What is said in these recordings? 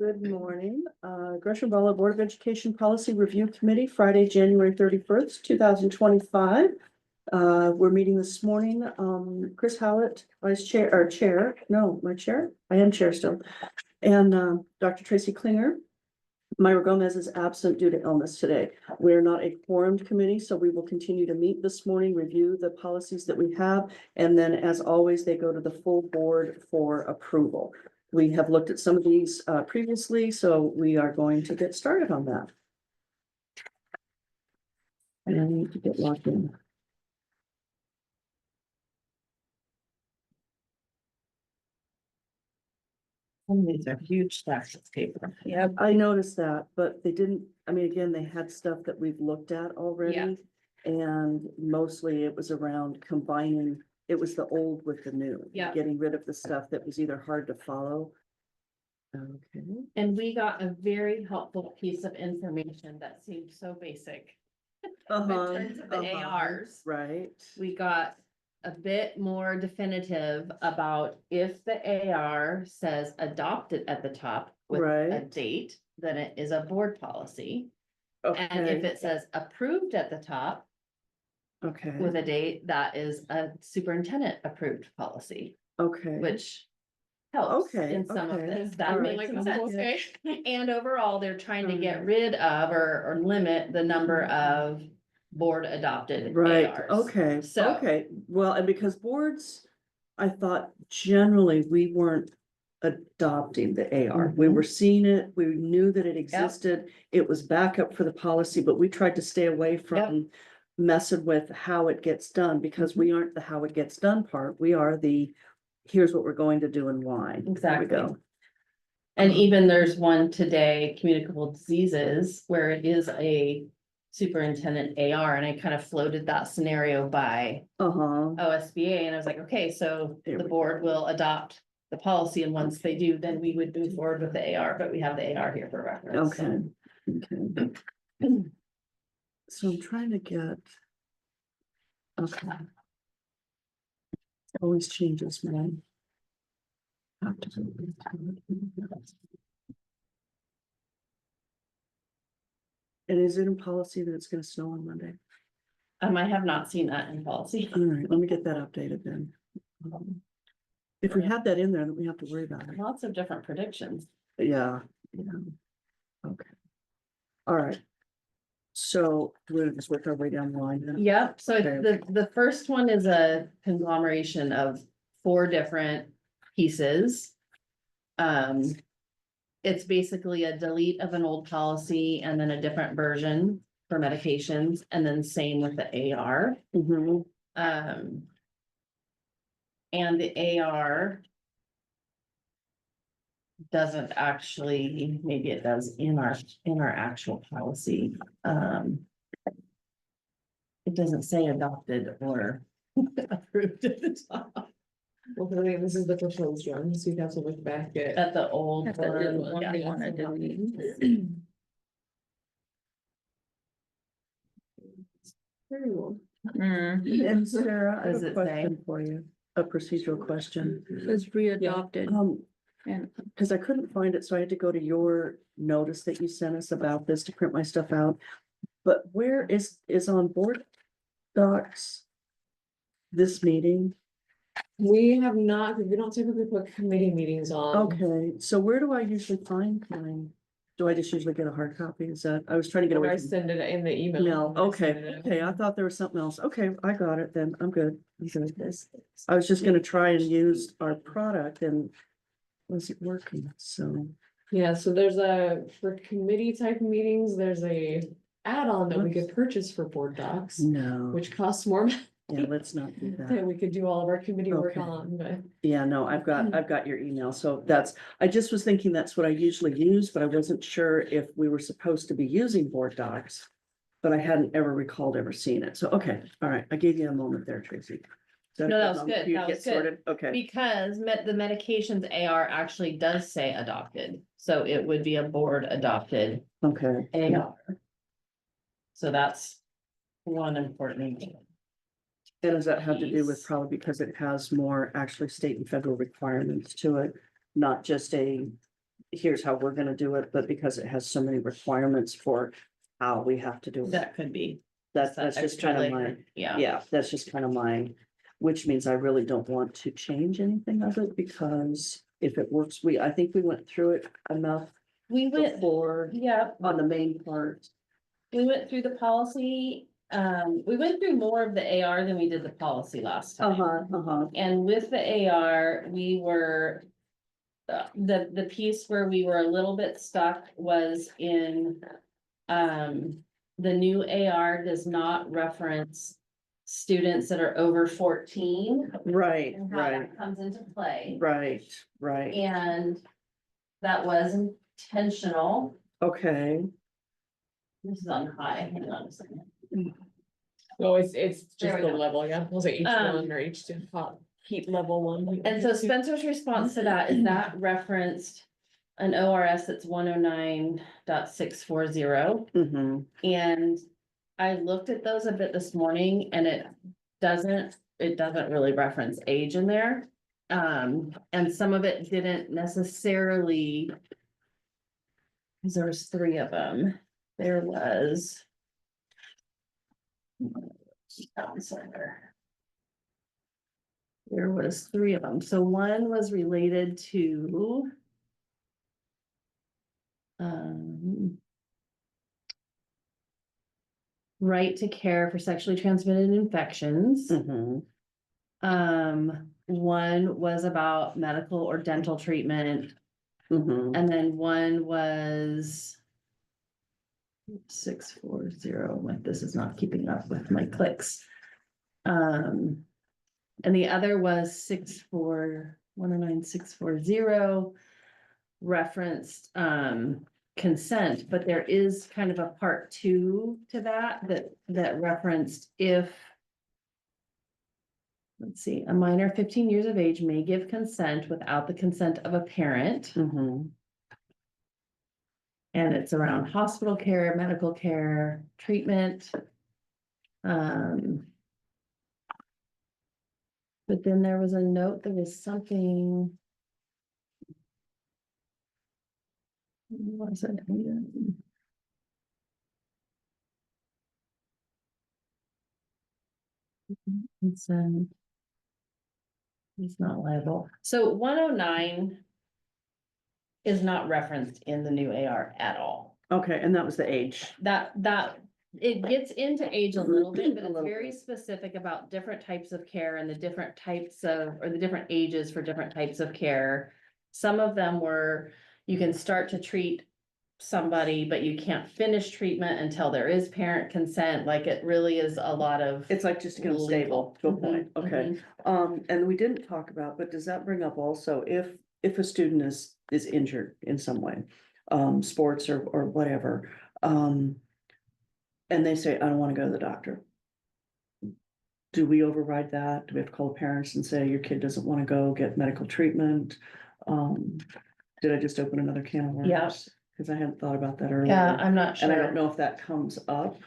Good morning. Gresham-Barlow Board of Education Policy Review Committee, Friday, January 31st, 2025. We're meeting this morning. Chris Howlett, Vice Chair, or Chair, no, my Chair, I am Chair still. And Dr. Tracy Klinger. Myra Gomez is absent due to illness today. We're not a quorumed committee, so we will continue to meet this morning, review the policies that we have, and then as always, they go to the full board for approval. We have looked at some of these previously, so we are going to get started on that. And I need to get logged in. These are huge stacks of paper. Yeah, I noticed that, but they didn't, I mean, again, they had stuff that we've looked at already. Yeah. And mostly it was around combining, it was the old with the new. Yeah. Getting rid of the stuff that was either hard to follow. Okay. And we got a very helpful piece of information that seemed so basic. In terms of the ARs. Right. We got a bit more definitive about if the AR says adopted at the top with a Right. date, then it is a board policy. Okay. And if it says approved at the top Okay, with a date, that is a superintendent approved policy, okay. which helps Okay, in some of okay. this. That All makes right. some sense. Okay. And overall, they're trying to get Mhm. rid of or limit the number of board adopted Right, ARs. okay, So- okay. Well, and because boards, I thought generally we weren't adopting the AR. We Mhm. were seeing it, we knew that it existed. It was backup for the policy, but we tried to stay away from messing with how it gets done because we aren't the how it gets done part. We are the, here's what we're going to do and why. There we Exactly. go. And even there's one today, communicable diseases, where it is a superintendent AR, and I kind of floated that scenario by Uh-huh. OSBA, and I was like, okay, so There the we board will adopt the policy, and once they do, then we would move forward with the AR, but we have the AR here for reference. Okay, okay. So I'm trying to get. Okay. Always changes, man. And is it in policy that it's gonna snow on Monday? I have not seen that in policy. All right, let me get that updated then. If we have that in there, then we have to worry about it. Lots of different predictions. Yeah, yeah. Okay. All right. So we'll just work our way down the line then. Yep, so Okay. the first one is a conglomeration of 4 different pieces. It's basically a delete of an old policy and then a different version for medications, and then same with the AR. Mhm. And the AR doesn't actually, maybe it does in our actual policy. It doesn't say adopted or approved at the top. Well, I mean, this is the proposed one, so you'd have to look back at. At the old At the old one, one, yeah. they wanna delete. Very well. And Sarah, I have Does a it say? question for you, a procedural question. Was readopted and Because I couldn't find it, so I had to go to your notice that you sent us about this to print my stuff out. But where is on board docs? This meeting? We have not, because we don't typically put committee meetings on. Okay, so where do I usually find mine? Do I just usually get a hard copy? Is that, I was trying to get Or I away from. send it in the email. No, I okay, send it okay, I thought there was something else. Okay, I got it then. I'm good. I'm good. I was just gonna try and use our product and wasn't working, so. Yeah, so there's for committee type meetings, there's a add-on that we could purchase for board docs, No, which costs more yeah, let's not do that that. we could do all of our committee work Okay. on, but. Yeah, no, I've got your email, so that's, I just was thinking that's what I usually use, but I wasn't sure if we were supposed to be using board docs. But I hadn't ever recalled ever seeing it, so, okay, all right, I gave you a moment there, Tracy. No, that was good, For you to that get was good. sorted? Okay, Because the medications AR actually does say adopted, so it would be a board adopted okay. AR. So that's one important thing. And does that have to do with Piece. probably because it has more actually state and federal requirements to it, not just a here's how we're gonna do it, but because it has so many requirements for how we have to do it. That could be. That's that just extra kind of layer. my, Yeah. yeah, that's just kind of my, which means I really don't want to change anything of it, because if it works, I think we went through it enough We went, before yeah, on the main part. we went through the policy, we went through more of the AR than we did the policy last time. Uh-huh. And with the AR, we were. The piece where we were a little bit stuck was in. The new AR does not reference. Students that are over 14. Right, And how right, that comes into play. right. And that was intentional. Okay, This is on high, hang on a second. Oh, it's There just we the go. level, yeah, was it Um, H1 or H2, hot heat level 1? And so Spencer's response to that is that referenced an ORS that's 109.640. mm-hmm, And I looked at those a bit this morning and it doesn't really reference age in there. And some of it didn't necessarily. Cause there was 3 of them. There was. There was 3 of them. So one was related to. Right to care for sexually transmitted infections. mm-hmm, One was about medical or dental treatment, mm-hmm. and then one was. 640, like this is not keeping up with my clicks. And the other was 109.640. Referenced consent, but there is kind of a part 2 to that referenced if. Let's see, a minor 15 years of age may give consent without the consent of a parent. Mm-hmm. And it's around hospital care, medical care, treatment. But then there was a note, there was something. What was it? Consent. He's not liable. So 109 is not referenced in the new AR at all. Okay, and that was the age. That it gets into age a little bit, but A it's little very specific about different types of care and the different types of, or the different ages for different types of care. Some of them were, you can start to treat somebody, but you can't finish treatment until there is parent consent. Like it really is a lot of. It's like just to get them stable to a point, okay. And we didn't talk about, but does that bring up also if a student is injured in some way, sports or whatever, and they say, I don't wanna go to the doctor. Do we override that? Do we have to call the parents and say your kid doesn't wanna go get medical treatment? Did I just open another can of worms? Yeah. Cause I hadn't thought about that earlier. Yeah, I'm not sure. And I don't know if that comes up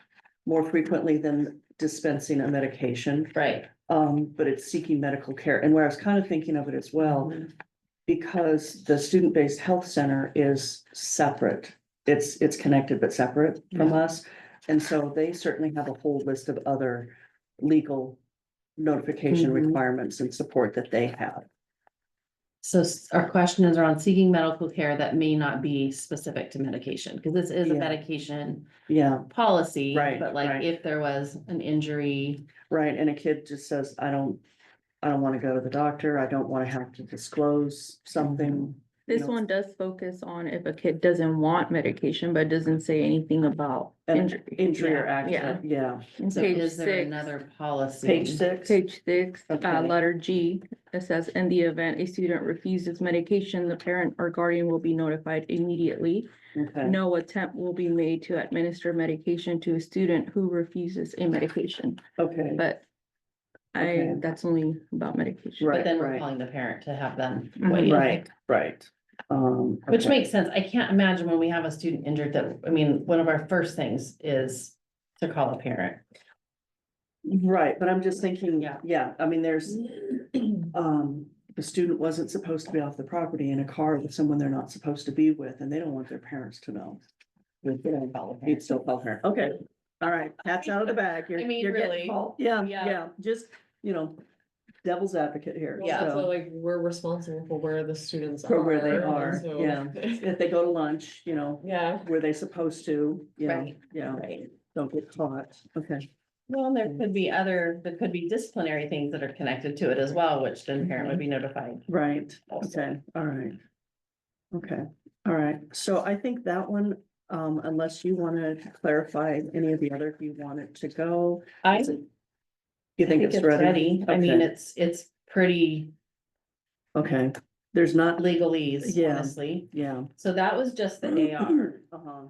more frequently than dispensing a medication. Right. But it's seeking medical care. And where I was kind of thinking of it as well, because the student-based health center is separate. It's connected but separate from us. And so they certainly have a whole list of other legal notification Mhm. requirements and support that they have. So our question is around seeking medical care that may not be specific to medication, because this is a Yeah. medication Yeah, policy. Right, But like right. if there was an injury, right. And a kid just says, I don't want to go to the doctor. I don't want to have to disclose something. This know. one does focus on if a kid doesn't want medication, but doesn't say anything about An injury. injury or Yeah, accident, yeah. In so page is there 6, another policy? Page 6. Page 6, Okay. letter G, it says, in the event a student refuses medication, the parent or guardian will be notified immediately. Okay, No attempt will be made to administer medication to a student who refuses a medication, okay, but Okay. that's only about medication. Right. But then we're calling the parent to have them Mhm. weigh in. right. Which Okay. makes sense. I can't imagine when we have a student injured that, I mean, one of our first things is to call a parent. Right, but I'm just thinking, Yeah. yeah, I mean, there's, the student wasn't supposed to be off the property in a car with someone they're not supposed to be with, and they don't want their parents to know. You'd still call parent, okay, all right, cat's out of the bag, you're, I mean, you're getting really, called, yeah, yeah. yeah, just, devil's advocate here, Well, that's so. what, like, we're responsible for where the students are. For where they and are, so- yeah. If they go to lunch, Yeah, were they supposed to, Right. yeah, Right. don't get caught, okay. Well, there could be disciplinary things that are connected to it as well, which then parent would be notified. Right, Also. okay, all right. Okay, all right, so I think that one, unless you wanna clarify any of the other, if you want it to go. I is it- You think it's ready? I mean, Okay. it's pretty Okay, there's not, legalese, Yeah. honestly. yeah. So that was just the AR, Uh-huh.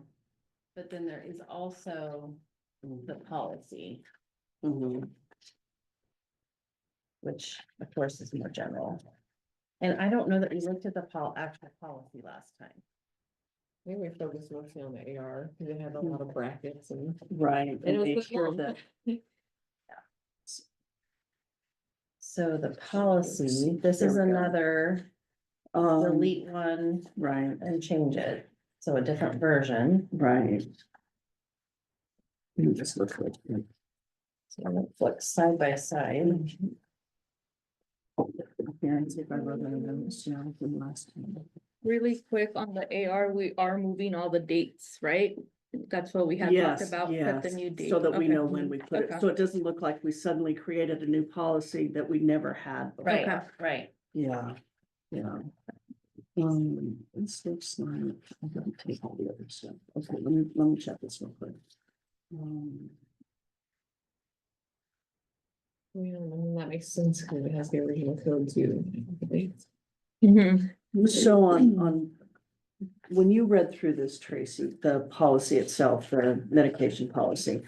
but then there is also the policy, Mhm. which of course is more general. And I don't know that we looked at the actual policy last time. I think we focused mostly on the AR, because it had a lot of brackets and. Right. And it and was make this sure long. that- So the policy, this is There we go. another delete one Right, and change it, so a different version. right. You just look like. So I'm gonna flick side by side. Here, and see if I wrote any notes, from last time. Really quick on the AR, we are moving all the dates, right? That's what we had talked Yes, about, put the yes, new date. so that we Okay. know when we put it, Okay. so it doesn't look like we suddenly created a new policy that we never had. before. Right, Okay. right. Yeah, yeah. This looks like, I'm gonna take all the other stuff, okay, let me check this real quick. Yeah, I mean, that makes sense, because it has the original code too. Mhm. So on, when you read through this, Tracy, the policy itself, the medication policy,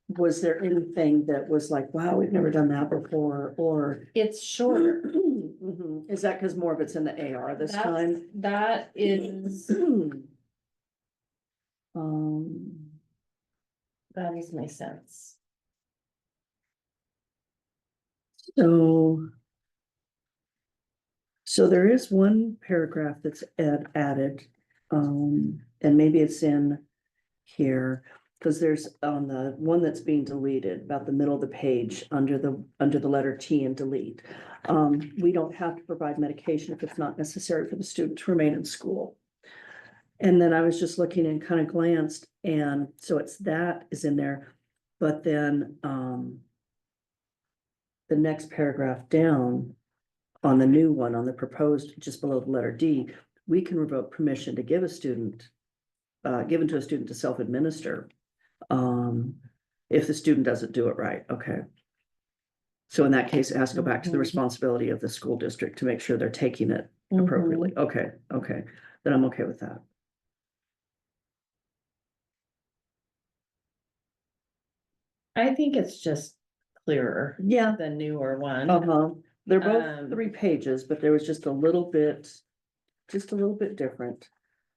was there anything that was like, wow, we've never done that before, or? It's shorter. Mhm. Is that because more of it's in the AR this time? That is, Um, that is my sense. so. So there is one paragraph that's added, and maybe it's in here. Cause there's on the one that's being deleted, about the middle of the page, under the letter T and delete. We don't have to provide medication if it's not necessary for the student to remain in school. And then I was just looking and kind of glanced, and so that is in there, but then, the next paragraph down, on the new one, on the proposed, just below the letter D, we can revoke permission to give a student, given to a student to self-administer. If the student doesn't do it right, okay. So in that case, it has to go back to the Mhm. responsibility of the school district to make sure they're taking it Mm-hmm. appropriately, okay, then I'm okay with that. I think it's just clearer, Yeah. the newer one. Uh-huh, they're both Um, 3 pages, but there was just a little bit different.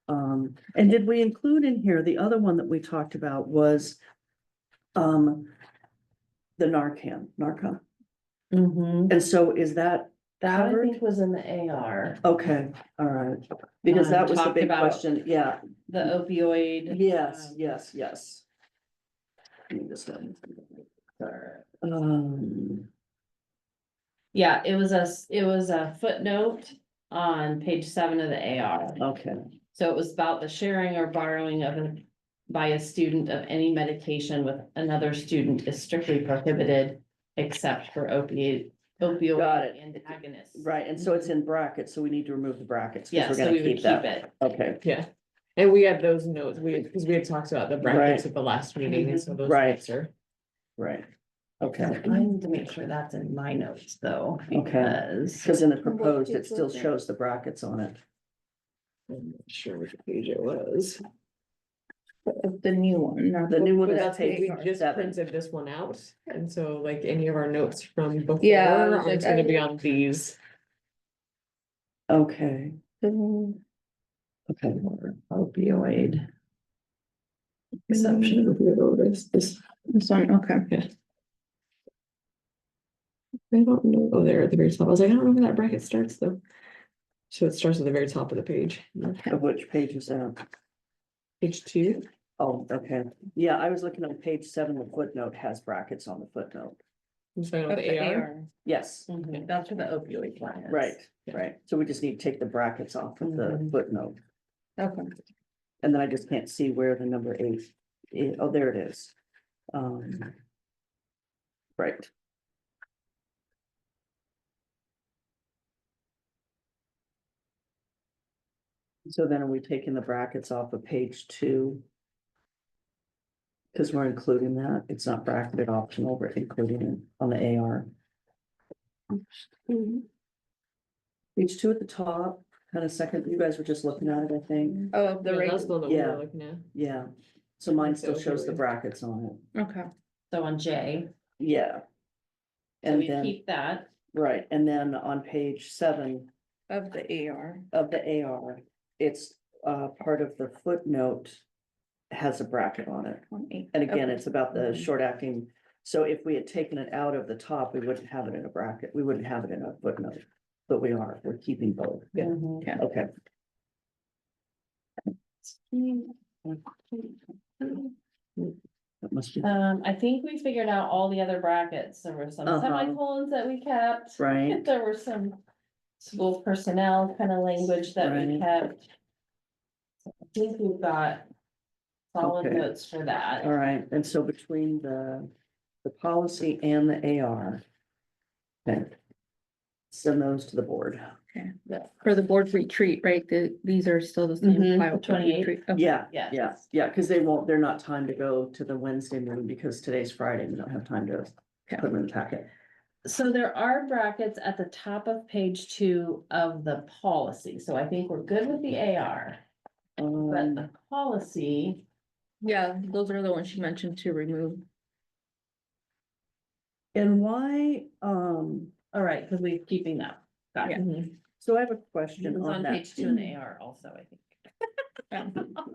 And did we include in here, the other one that we talked about was, the Narcan. Mhm. And so is that That I covered? think was in the AR, Okay, all right, because that was the talked big about- question, yeah, the opioid. yes, um, yes. Let me just, Yeah, it was a footnote on page 7 of the AR. okay, So it was about the sharing or borrowing by a student of any medication with another student is strictly prohibited except for Got opioid it. antagonists. right, and so it's in brackets, so we need to remove the brackets, Yeah, because we're so gonna we would keep keep that, it. okay, Yeah, and we had those notes, because we had talked about the brackets Right. at the last meeting, and so those Right. notes are. right, okay. I need to make sure that's in my notes though, because. Because in the proposed, it page still was it? shows the brackets on it. I'm not sure which page it was. The new one. not The new one But is that's because we page just 7. printed this one out, and so like any of our notes from before Yeah, I was aren't like, gonna be on these. Okay, Mhm. okay, Opioid. Exception of this. This one, okay. I don't know. Oh, there at the very top. I was like, I don't know where that bracket starts though. So it starts at the very top of the page. Of which page is that? Page 2. Oh, okay. Yeah, I was looking on page 7, the footnote has brackets on the footnote. I'm talking about Of the the AR. AR. Yes, Mhm, that's for the opioid plan. right, Yeah. right. So we just need to take the brackets off of the Mhm. footnote. Okay. And then I just can't see where the number 8 is. Oh, there it is. Right. So then are we taking the brackets off of page 2? Because we're including that. It's not bracketed optional, we're including it on the AR. Page 2 at the top, kind of second, you guys were just looking at it, I think. Oh, the Yeah, that's rate, the one that we Yeah. were looking at. Yeah. So mine Like the still shows the opioid. brackets on it. okay, So on J, Yeah. so And we then, keep that. right, and then on page 7 of the AR. of the AR, it's part of the footnote has a bracket on it. On 8. And again, Okay. it's about the Mhm. short acting. So if we had taken it out of the top, we wouldn't have it in a bracket. We wouldn't have it in a footnote. But we're keeping both. Yeah. Mhm. Yeah. Okay. That must be, I think we figured out all the other brackets. There were some Uh-huh. semicolons that we kept. right, There were some school personnel kind of language that we Right. kept. I think we've got solid Okay. notes for that. all right. And so between the policy and the AR. Okay. Send those to the board. Okay, for the board retreat, right, these are still the same. Mhm, file for 28th. retreat. Okay. Yeah, Yes. yeah, because they're not timed to go to the Wednesday meeting because today's Friday. We don't have time to put them in the packet. So there are brackets at the top of page 2 of the policy, so I think we're good with the AR. But the policy, Yeah, those are the ones she mentioned to remove. And why, all right, because we're keeping that. Got it. Mhm. so I have a It question was on on that. page 2 in the AR also, I think.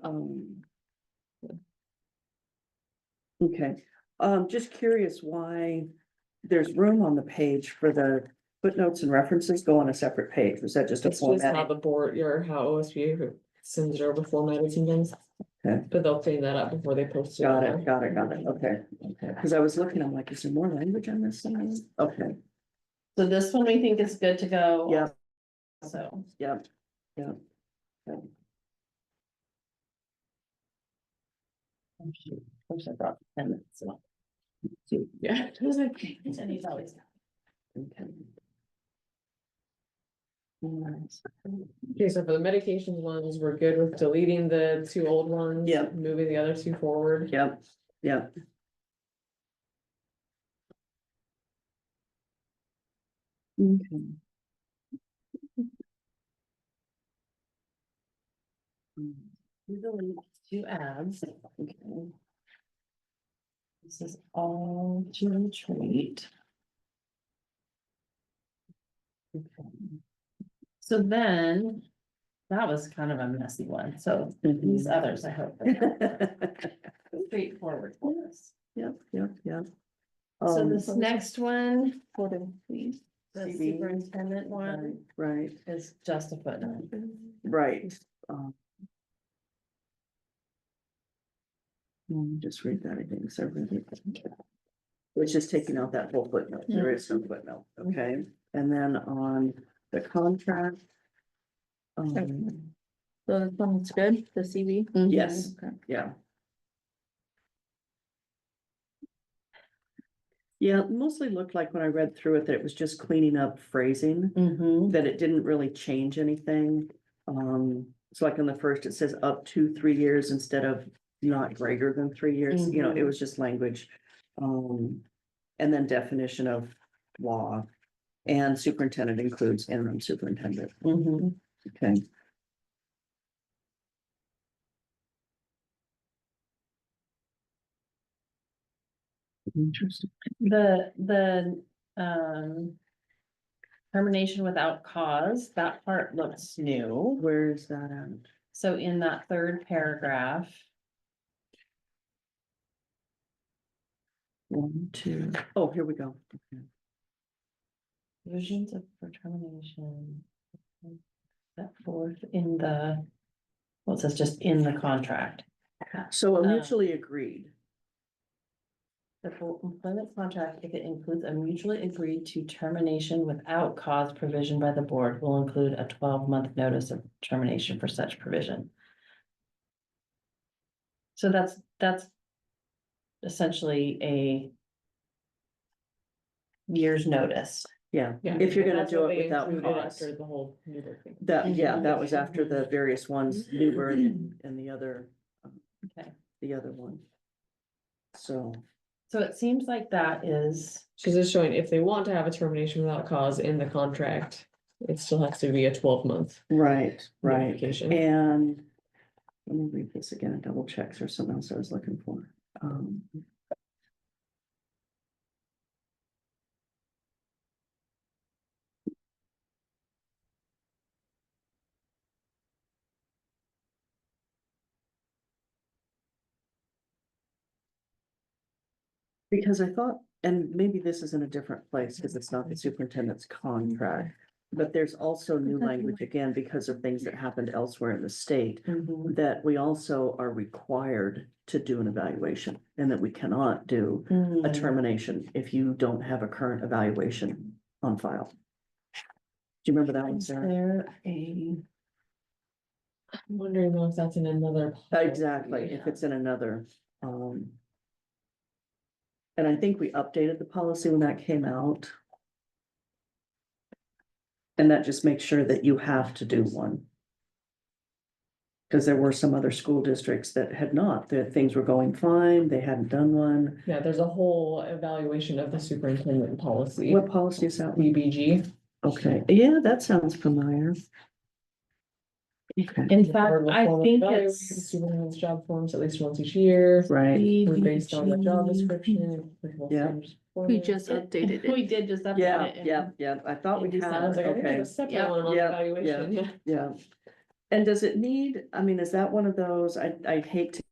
Um, Okay, just curious why there's room on the page for the footnotes and references go on a separate page. Was that just a It's just how format? the board, or how OSBA sends it over formatted sometimes. Okay. But they'll clean that up before they post it. Got on it, got it, got it. Okay, okay. Because I was looking, I'm like, is there more language on this? Okay, So this one we think is good to go. yeah, So, yeah, yeah. oh, shoot, of course I brought the pen, so. Yeah. And he's always. Okay. Okay, so for the medications ones, we're good with deleting the 2 old ones. Yeah. Moving the other 2 forward. Yep, yep. Okay. We delete 2 ads. Okay. This is all to retreat. So then, that was kind of a messy one, so these others, I hope. are straightforward for us. Yep, yep, yep. So this next one, Photo, please. the CV. superintendent one, Right, is just a footnote. right. Let me just read that again, so I read it. Which is taking out that whole footnote, there is no footnote, okay? And then on the contract. Um, So this one's good, the CV. yes, Okay. yeah. Yeah, it mostly looked like when I read through it that it was just cleaning up phrasing, Mm-hmm. that it didn't really change anything. So like on the first, it says up to 3 years instead of not greater than 3 years, you know, it was just language. And then definition of law and superintendent includes interim superintendent, Mm-hmm. okay? Interesting. The termination without cause, that part looks new. Where is that at? So in that third paragraph, 1, 2, oh, here we go. Okay. Provisions of for termination. Set forth in the, well, it says just in the contract. So a mutually agreed. The full employment contract, if it includes a mutually agreed to termination without cause provision by the board, will include a 12-month notice of termination for such provision. So that's essentially a year's notice. Yeah, Yeah, if you're and gonna that's do what it they without included cause. after the whole Newburgh thing. That, yeah, that was Mhm. after the various ones, Newburgh and the other, Okay, the other one. So, so it seems like that is, Cause it's showing if they want to have a termination without cause in the contract, it still has to be a 12-month right, right. notification. And let me read this again and double check. There's something else I was looking for. Because I thought, and maybe this is in a different place, because it's not the superintendent's contract. But there's also new language again, because of things that happened elsewhere in the state, that we also are required to do an evaluation. And that we cannot do a termination if you don't have a current evaluation on file. Do you remember that one, is Sarah? there a, I'm wondering though if that's in another. Exactly, if it's in another, and I think we updated the policy when that came out. And that just makes sure that you have to do one. Because there were some other school districts that had not, that things were going fine, they hadn't done one. Yeah, there's a whole evaluation of the superintendent policy, What policy is that? BBG. Okay, yeah, that sounds familiar. Okay, in The fact, board will I formally think evaluate it's. the Superintendent's job forms at least once each year. right, We're based on the job description. applicable Yeah. standards of We performance. just updated We it. did just update yeah, it. yeah, yeah, I thought we in had, I was like, I think okay, there's a separate Yep. one on Yeah, evaluation, yeah. yeah. And does it need, I mean, is that one of those, I hate to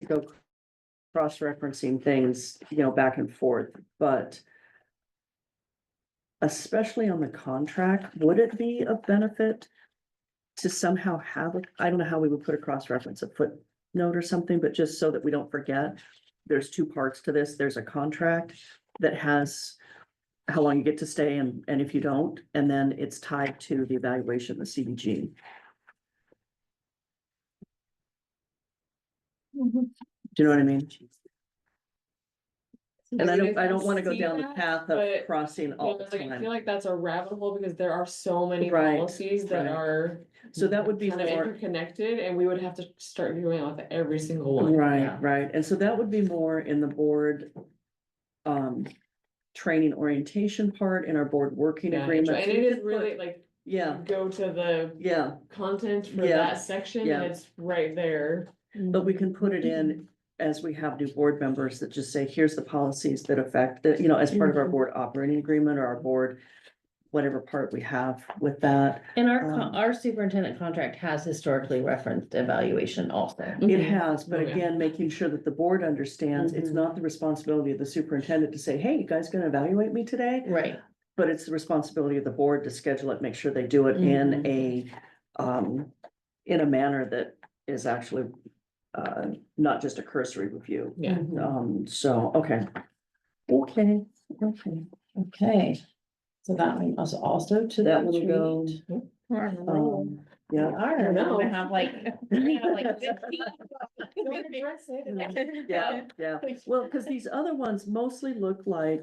go cross-referencing things, back and forth, but especially on the contract, would it be of benefit to somehow have, I don't know how we would put a cross-reference, a footnote or something, but just so that we don't forget, there's two parts to this. There's a contract that has how long you get to stay and if you don't, and then it's tied to the evaluation, the CBG. Do you know what I mean? And I don't want to go see down the that, path of but, crossing all the I feel time. like that's a rabbit hole because there are so many Right, policies that right. are. So that would be kind of more, interconnected, and we would have to start doing it with every single one. right, Yeah. right. And so that would be more in the board training orientation part in our board working Yeah, agreement. and it is really like, Yeah, go to the yeah, content for Yeah, that section, yeah. and it's right there. but we can put it in as we have new board members that just say, here's the policies that affect that, as part of our board operating agreement or our board, whatever part we have with that. And our superintendent contract has historically referenced evaluation also. It Mhm. has, but Oh, yeah. again, making sure that the board understands it's Mhm. not the responsibility of the superintendent to say, hey, you guys gonna evaluate me today? Right. But it's the responsibility of the board to schedule it, make sure they do it in a manner that is actually not just a cursory review. Yeah. So, okay. Okay, okay. Okay. So that one was also to That will go. retreat. Yeah, We're gonna have like. we're gonna have like 15. Don't address it. yeah, yeah. Well, because these other ones mostly look like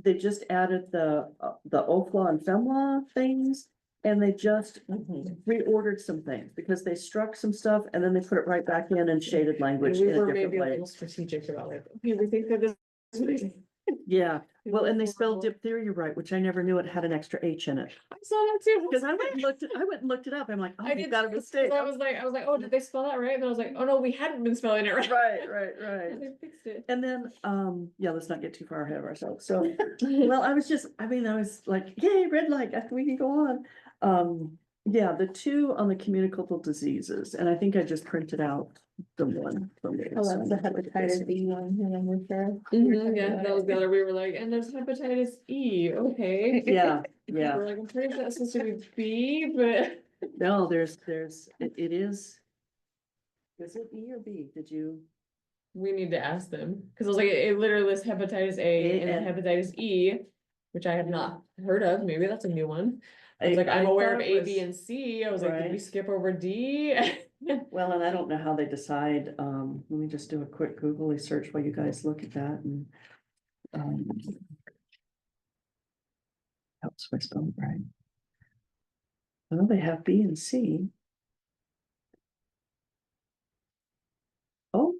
they just added the OFLA and FEMLA things. And they just Mhm. reordered some things because they struck some stuff and then they put it right back in shaded And language we in a were different maybe a way. little strategic about like, okay, we think that this. Yeah, well, and they spelled diphtheria right, which I never knew it had an extra H in it. I saw that too. Because I went and looked it up. I'm like, oh, I you did got a too, 'cause mistake. I was like, oh, did they spell that right? And I was like, oh no, we hadn't been spelling it right. Right. They fixed it. And then, yeah, let's not get too far ahead of ourselves. So, well, I was like, yay, red light, we can go on. Yeah, the two on the communicable diseases, and I think I just printed out the one from the. Oh, that's the hepatitis B one, remember, Sarah? Yeah, that was the other, we were like, and there's hepatitis E, okay. Yeah, yeah. We're like, I'm pretty sure that's supposed to be B, but. No, it is. Is it E or B? Did you? We need to ask them, cause I was like, it literally lists hepatitis A and then hepatitis E, which I have not heard of, maybe that's a new one. I was like, I'm aware of thought A, it B, was- and C, I was like, did we Right. skip over D? Well, and I don't know how they decide, let me just do a quick Googly search while you guys look at that and. um, Helps my spell right. Well, they have B and C. Oh,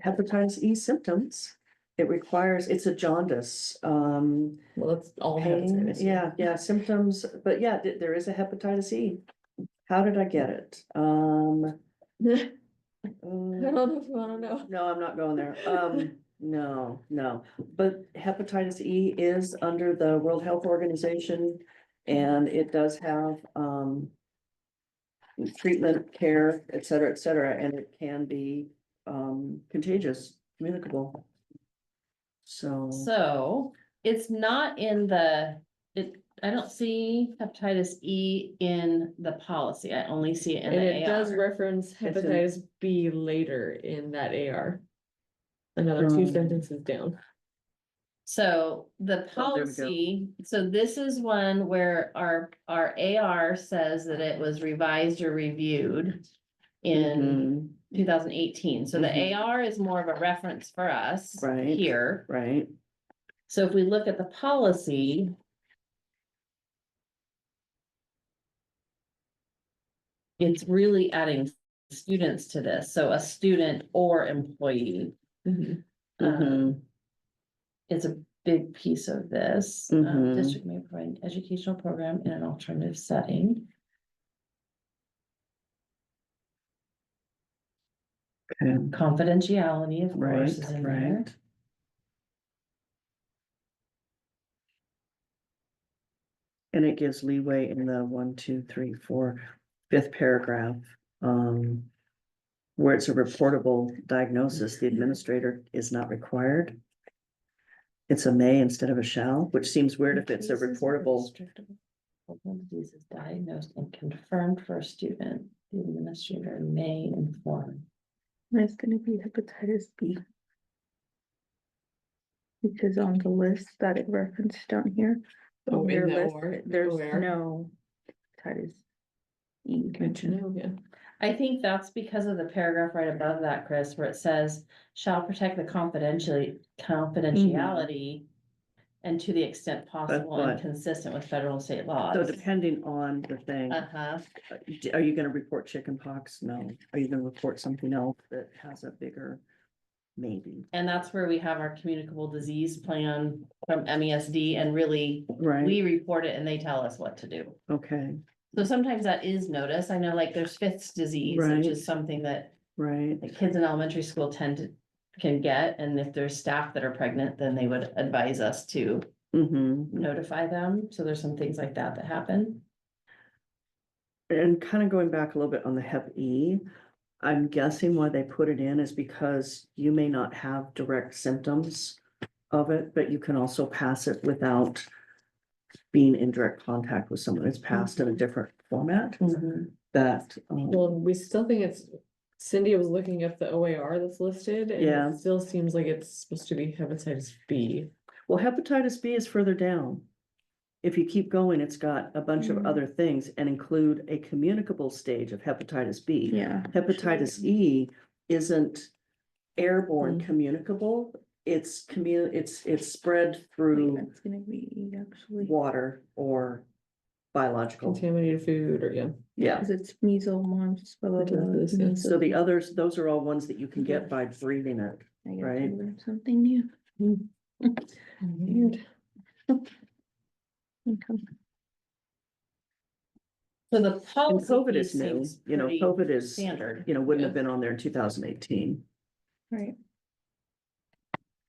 hepatitis E symptoms. It requires, it's a jaundice, Well, that's all pain, hepatitis. yeah, symptoms, but yeah, there is a hepatitis E. How did I get it? I don't know if you wanna know. No, I'm not going there. No, but hepatitis E is under the World Health Organization. And it does have, treatment, care, et cetera, and it can be, contagious, communicable. So it's not in I don't see hepatitis E in the policy. I only see it in And the it does AR. reference in- hepatitis B later in that AR. Another two sentences down. So the Oh, there we go. policy, so this is one where our AR says that it was revised or reviewed in Mhm, 2018. So the Mhm. AR is more of a reference for us Right. here. right, So if we look at the policy. It's really adding students to this, so a student or employee. Mhm. Um, It's a big piece of this. Mhm. District may provide an educational program in an alternative setting. okay, Confidentiality, of course, right, is in there. right. And it gives leeway in the 1, 2, 3, 4, 5th paragraph, where it's a reportable diagnosis, the administrator is not required. It's a may instead of a shall, which seems weird if it's a In cases of reportable. restrictable pulmonary disease is diagnosed and confirmed for a student, the administrator may inform. It's gonna be hepatitis B. Because on the list that it referenced down here. Oh, on in their the list, OR? there's OR? no hepatitis E mentioned. No, yeah. I think that's because of the paragraph right above that, Chris, where it says, shall protect the confidentiality. And to the extent possible and what? consistent with federal and state So laws. depending on the thing, Uh-huh, are you gonna report chickenpox? No. Are you gonna report something else that has a bigger, maybe? and that's where we have our communicable disease plan from MESD, and really, Right, we report it and they tell us what to do. okay, So sometimes that is noticed. I know like there's Fifth's disease, which Right. is something that right, the kids in elementary school can get, and if there's staff that are pregnant, then they would advise us to notify them. So there's some things like that that happen. And kind of going back a little bit on the Hep E, I'm guessing why they put it in is because you may not have direct symptoms of it, but you can also pass it without being in direct contact with someone. It's passed in a different format that, Well, we still think it's, Cindy was looking at the OAR that's listed, and Yeah. it still seems like it's supposed to be hepatitis B. well, hepatitis B is further down. If you keep going, it's got a bunch of other things and include a communicable stage of hepatitis B. Yeah. Hepatitis E isn't airborne Mm. communicable. It's it's spread through It's gonna be actually, water or biological. Contaminated food, or yeah. Yeah, because it's measles, mumps, blah, blah, blah. Because this is- so the others, those are all ones that you can get by breathing it. I gotta right. learn something new. Weird. Okay. So the And policy COVID piece is new, seems you know, pretty COVID is, standard. wouldn't have been on there in 2018. Right.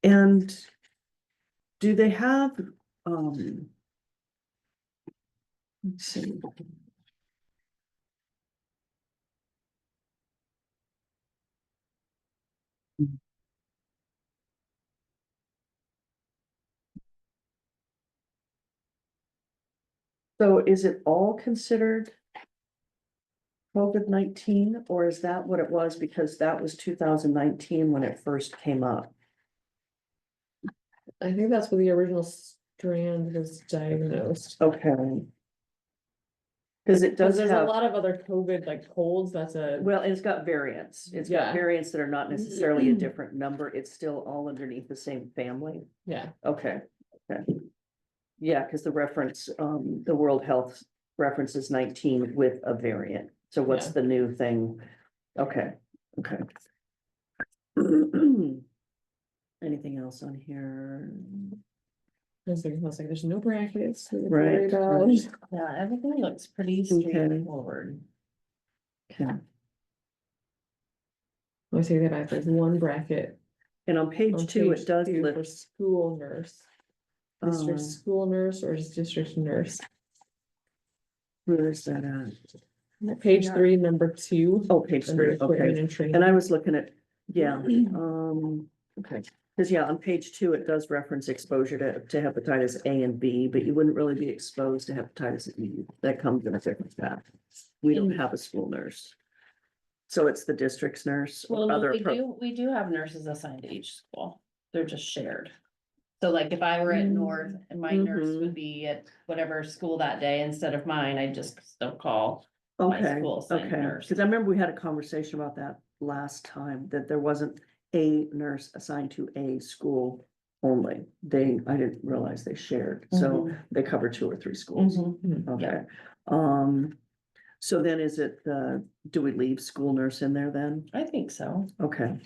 And do they have, let's see. So is it all considered COVID-19, or is that what it was? Because that was 2019 when it first came up. I think that's when the original strand was diagnosed. Okay. Because it does There's a have, lot of other COVID like colds, that's a, well, and it's got variants. It's got Yeah. variants that are not necessarily a different number. It's still all underneath the same family. yeah, Okay, okay. Yeah, because the reference, the World Health references 19 with a variant. So what's Yeah. the new thing? Okay, okay. Anything else on here? I was like, there's no brackets. to Right, worry about. right. Yeah, everything looks pretty Okay. straightforward. Okay. I say that there's one bracket And on on page 2, page it does 2 for list, school nurse. District um, school nurse or just district nurse. where is that at? Page 3, number 2. Oh, page under 3, equipment okay. and training. And I was looking at, yeah, okay. Because yeah, on page 2, it does reference exposure to hepatitis A and B, but you wouldn't really be exposed to hepatitis E. That comes in a different path. We don't In- have a school nurse. So it's the district's nurse or Well, no, other. we do have nurses assigned to each school. They're just shared. So like if I were at North and my nurse Mhm. would be at whatever school that day instead of mine, I just don't call. my Okay, school assigned okay, nurse. because I remember we had a conversation about that last time, that there wasn't a nurse assigned to a school only. I didn't realize they shared, so they cover 2 or 3 schools. Mhm. Okay, so then is it do we leave school nurse in there then? I think so. Okay.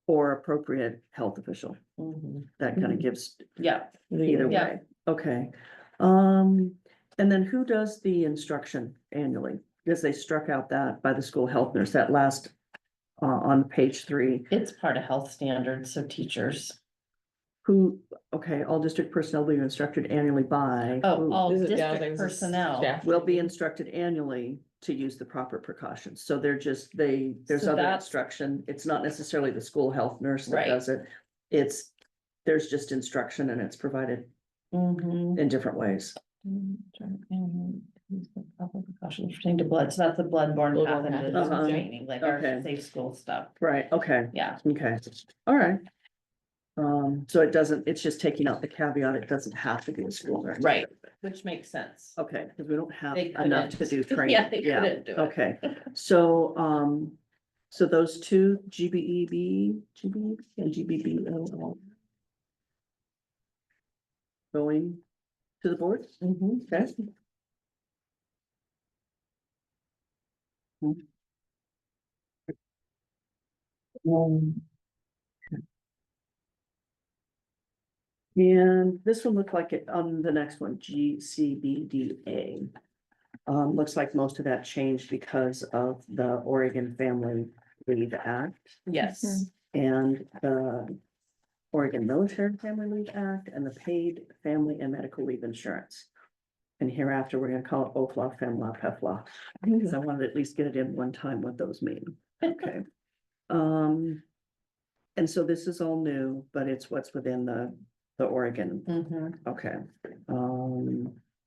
Or appropriate health official, that kind of Mhm. gives Yeah, either Yeah. way, okay. And then who does the instruction annually? Because they struck out that by the school health nurse, that last, on page 3, it's part of health standards, so teachers. who, okay, all district personnel will be instructed annually by. Oh, who all Is it- yeah, I was like, district is this personnel. staff Will be training? instructed annually to use the proper precautions, so they're just, there's So other that's- instruction, it's not necessarily the school health nurse that Right. does it. There's just instruction and it's provided Mhm. in different ways. Precautions pertaining to blood, so that's the bloodborne Bloodborne pathogen pathogens. training, like our Okay. safe school stuff. Right, okay, Yeah, okay, all right. So it's just taking out the caveat, it doesn't have to be a school nurse. right, which makes sense. Okay, because we don't have They enough to do couldn't. training. Yeah, they couldn't do it. Okay, so, so those 2, GBEB and GBBO. Going to the board, Mhm. okay? And this one looked like it on the next one, GCBDA. Looks like most of that changed because of the Oregon Family Leave Act Yes, and the Oregon Military Family Leave Act and the Paid Family and Medical Leave Insurance. And hereafter, we're gonna call it OFLA, FEMLA, PEFLA, because I wanted to at least get it in one time what those mean. Okay. And so this is all new, but it's what's within the Oregon. Mhm. Okay.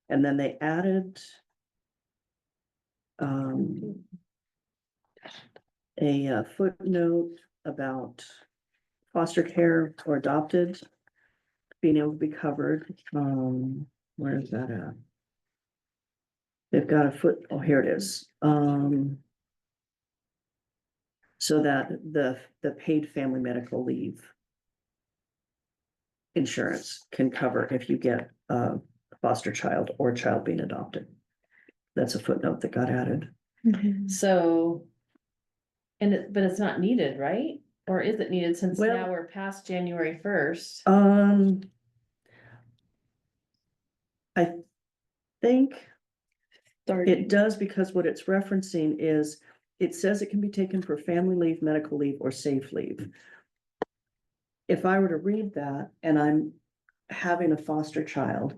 And then they added a footnote about foster care or adopted being able to be covered. Where is that at? They've got a oh, here it is. So that the paid family medical leave insurance can cover if you get a foster child or child being adopted. That's a footnote that got added. so. But it's not needed, right? Or is it needed since Well- now we're past January 1st? I think it does, because what it's referencing is, it says it can be taken for family leave, medical leave, or safe leave. If I were to read that and I'm having a foster child,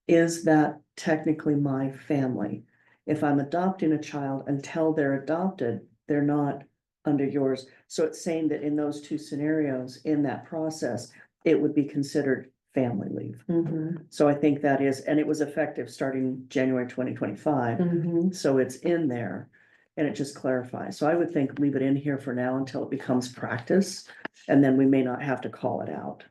is that technically my family? If I'm adopting a child, until they're adopted, they're not under yours. So it's saying that in those 2 scenarios, in that process, it would be considered family leave. Mhm, So I think that is, and it was effective starting January 2025. mhm. So it's in there and it just clarifies. So I would think leave it in here for now until it becomes practice. And then we may not have to call it out.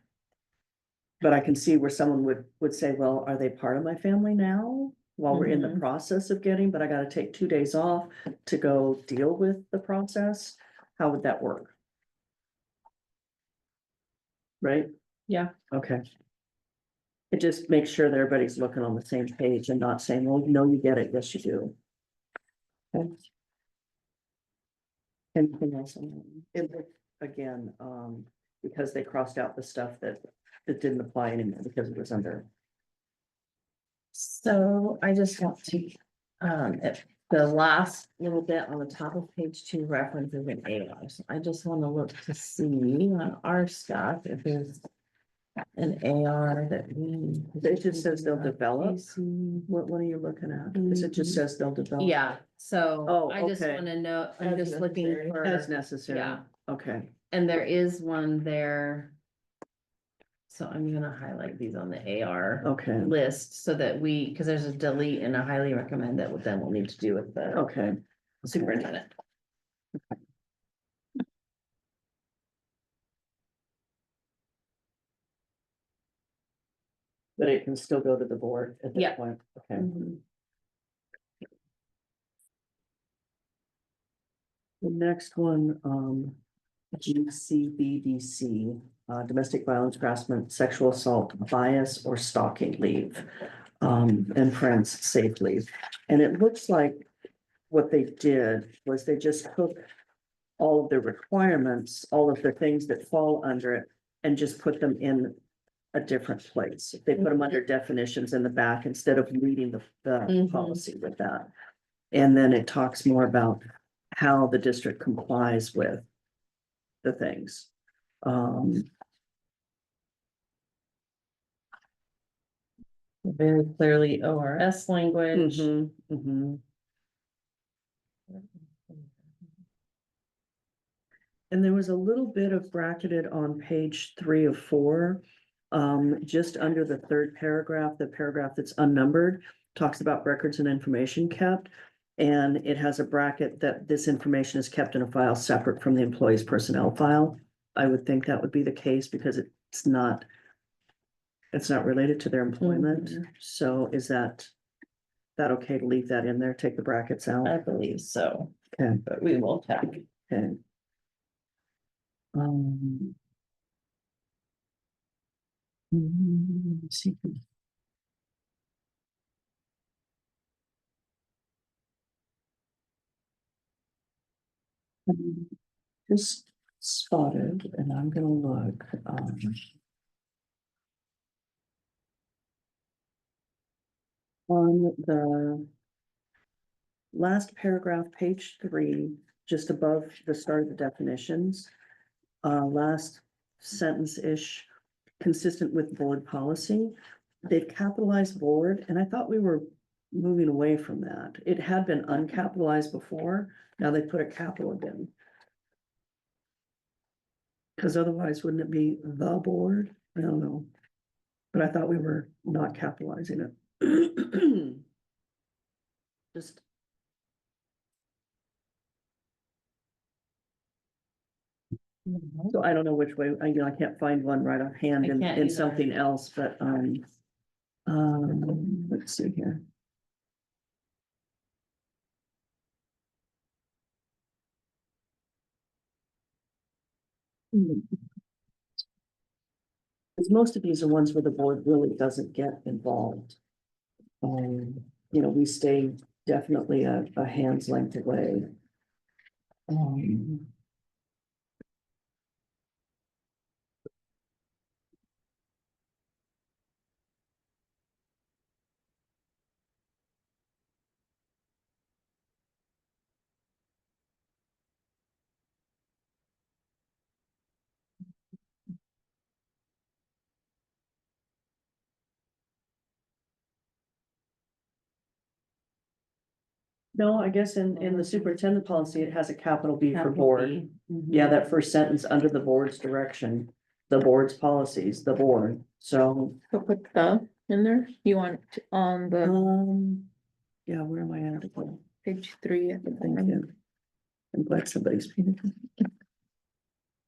But I can see where someone would say, well, are they part of my family now? While we're in the Mhm. process of getting, but I gotta take 2 days off to go deal with the process. How would that work? Right? Yeah. Okay. It just makes sure that everybody's looking on the same page and not saying, well, no, you get it, yes, you do. Okay. Anything else? It would, again, because they crossed out the stuff that didn't apply anymore because it was under. So I just want to, the last little bit on the top of page 2 references an AR. So I just want to look to see on our stuff if there's an AR that we. It just says they'll develop. What are you looking at? Because it just says they'll develop. Yeah, so Oh, I just okay. want to know, I'm As just looking necessary. for. As necessary. Yeah. Okay, And there is one there. So I'm gonna highlight these on the AR okay, list so that because there's a delete and a highly recommend that then we'll need to do with the okay. superintendent. But it can still go to the board at this Yeah. point. Okay. Mhm. The next one, GCBDC, domestic violence, harassment, sexual assault, bias or stalking leave. And friends safe leave. And it looks like what they did was they just took all of the requirements, all of the things that fall under it, and just put them in a different place. They put them under definitions in the back instead of reading the Mhm. policy with that. And then it talks more about how the district complies with the things. Very clearly ORS language. Mhm, mhm. And there was a little bit of bracketed on page 3 of 4. Just under the third paragraph, the paragraph that's unnumbered, talks about records and information kept. And it has a bracket that this information is kept in a file separate from the employee's personnel file. I would think that would be the case because it's not related to their employment. Mhm. So is that okay to leave that in there, take the brackets I out? believe so, Okay, but we will check. okay. Let's see. Just spotted, and I'm gonna look, on the last paragraph, page 3, just above the start of the definitions, last sentence-ish, consistent with board policy. They've capitalized board, and I thought we were moving away from that. It had been uncapitalized before, now they put a capital again. Cause otherwise, wouldn't it be the board? I don't know. But I thought we were not capitalizing it. Just. So I don't know which way, I can't find one right offhand I in, can't in either. something else, but, let's see here. Because most of these are ones where the board really doesn't get involved. We stay definitely a hand's length away. No, I guess in the superintendent policy, it has a capital B for Capital board. B. Mhm. Yeah, that first sentence under the board's direction. the board's policies, the board, so. So put the in there, you want on the Yeah, where am I at? page 3 at the Thank bottom. you. I'm glad somebody's paying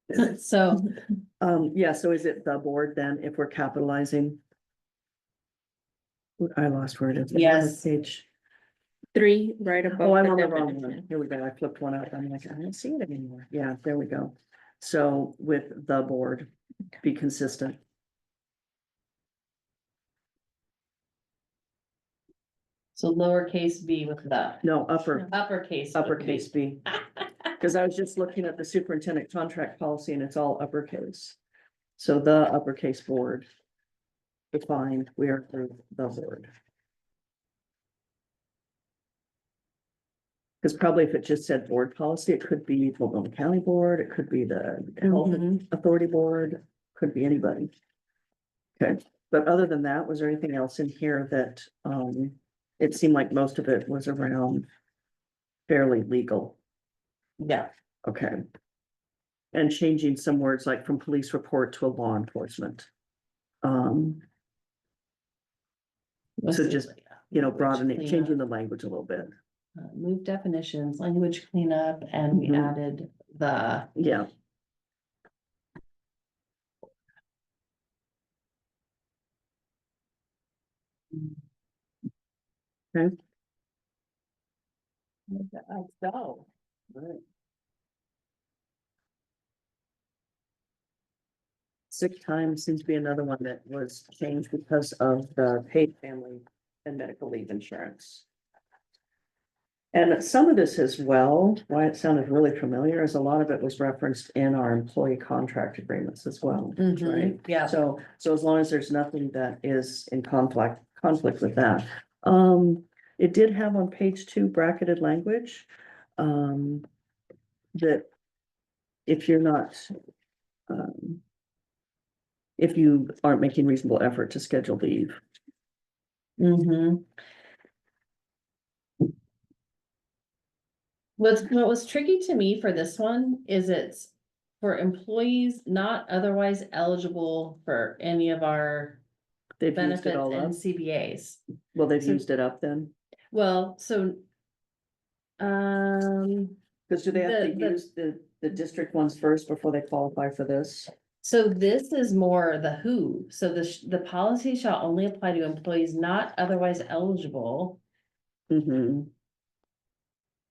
attention. So, Yeah, so is it the board then, if we're capitalizing? I lost where it is. Yes. Page. 3, right above. Oh, I'm the on the wrong definition. one. Here we go. I flipped one out. I'm like, I don't see it anymore. Yeah, there we go. So with the board, be consistent. so lowercase b with the No, uppercase. uppercase B. Cause I was just looking at the superintendent contract policy and it's all uppercase. So the uppercase board. Defined, we are through the board. Cause probably if it just said board policy, it could be Multnomah County Board, it could be the Health Mhm. Authority Board, could be anybody. Okay, but other than that, was there anything else in here that, it seemed like most of it was around fairly legal? Yeah, Okay. And changing some words like from police report to a law enforcement. So just, broadening, Language changing cleanup, the language a little bit. move definitions, language cleanup, and we Mhm. added the. Yeah. Okay. So. Right. Sick time seems to be another one that was changed because of the paid family and medical leave insurance. And some of this as well, why it sounded really familiar, is a lot of it was referenced in our employee contract agreements as well, right? Yeah, So as long as there's nothing that is in conflict with that. It did have on page 2 bracketed language. That if you're not, if you aren't making reasonable effort to schedule leave. mm-hmm. What was tricky to me for this one is it's for employees not otherwise eligible for any of our They've used benefits it all and up. CBAs. Well, they've so- used it up then, Well, so. because do they have to The- use the district ones first before they qualify for this? So this is more the who, so the policy shall only apply to employees not otherwise eligible Mm-hmm.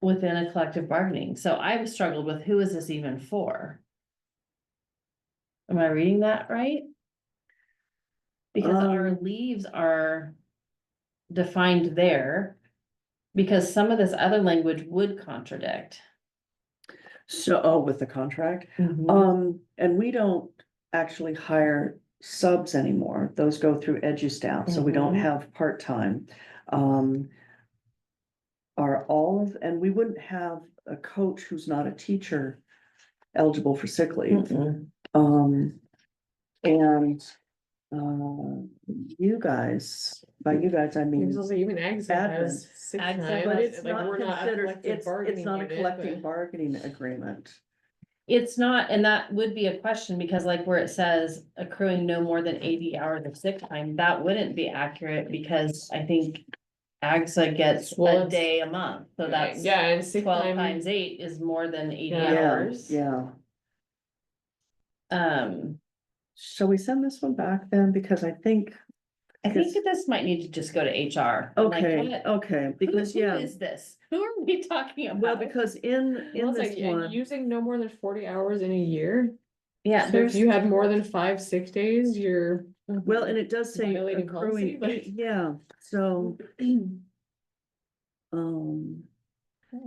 within a collective bargaining, so I've struggled with who is this even for? Am I reading that right? Because our leaves are defined there. Because some of this other language would contradict. So, with the contract, and we don't actually hire subs anymore. Those go through EduStaff, so we don't Mhm. have part-time. Are all of, and we wouldn't have a coach who's not a teacher eligible for sick leave. And, you guys, by you guys, I mean. Because also even ag Admin. has sick Ag time, Sec But has- it's like, not we're not a considered, collective it's bargaining not a unit, collective but- bargaining agreement. It's not, and that would be a question, because like where it says accruing no more than 80 hours of sick time, that wouldn't be accurate, because I think. AGSA gets Well, a it's- day a month, so that's Yeah, and sick 12 time, times 8 is more than 80 Yeah. Yeah, hours. yeah. Um, Shall we send this one back then? Because I think, I think that this might need to just go to HR. I'm like, okay, what? okay, because Who yeah, is this? Who are we talking about? well, because in well, it's this like, and one, using no more than 40 hours in a year. Yeah, So if there's. you had more than 5 sick days, you're, well, and it does say Violating policy, accruing, but- yeah, so.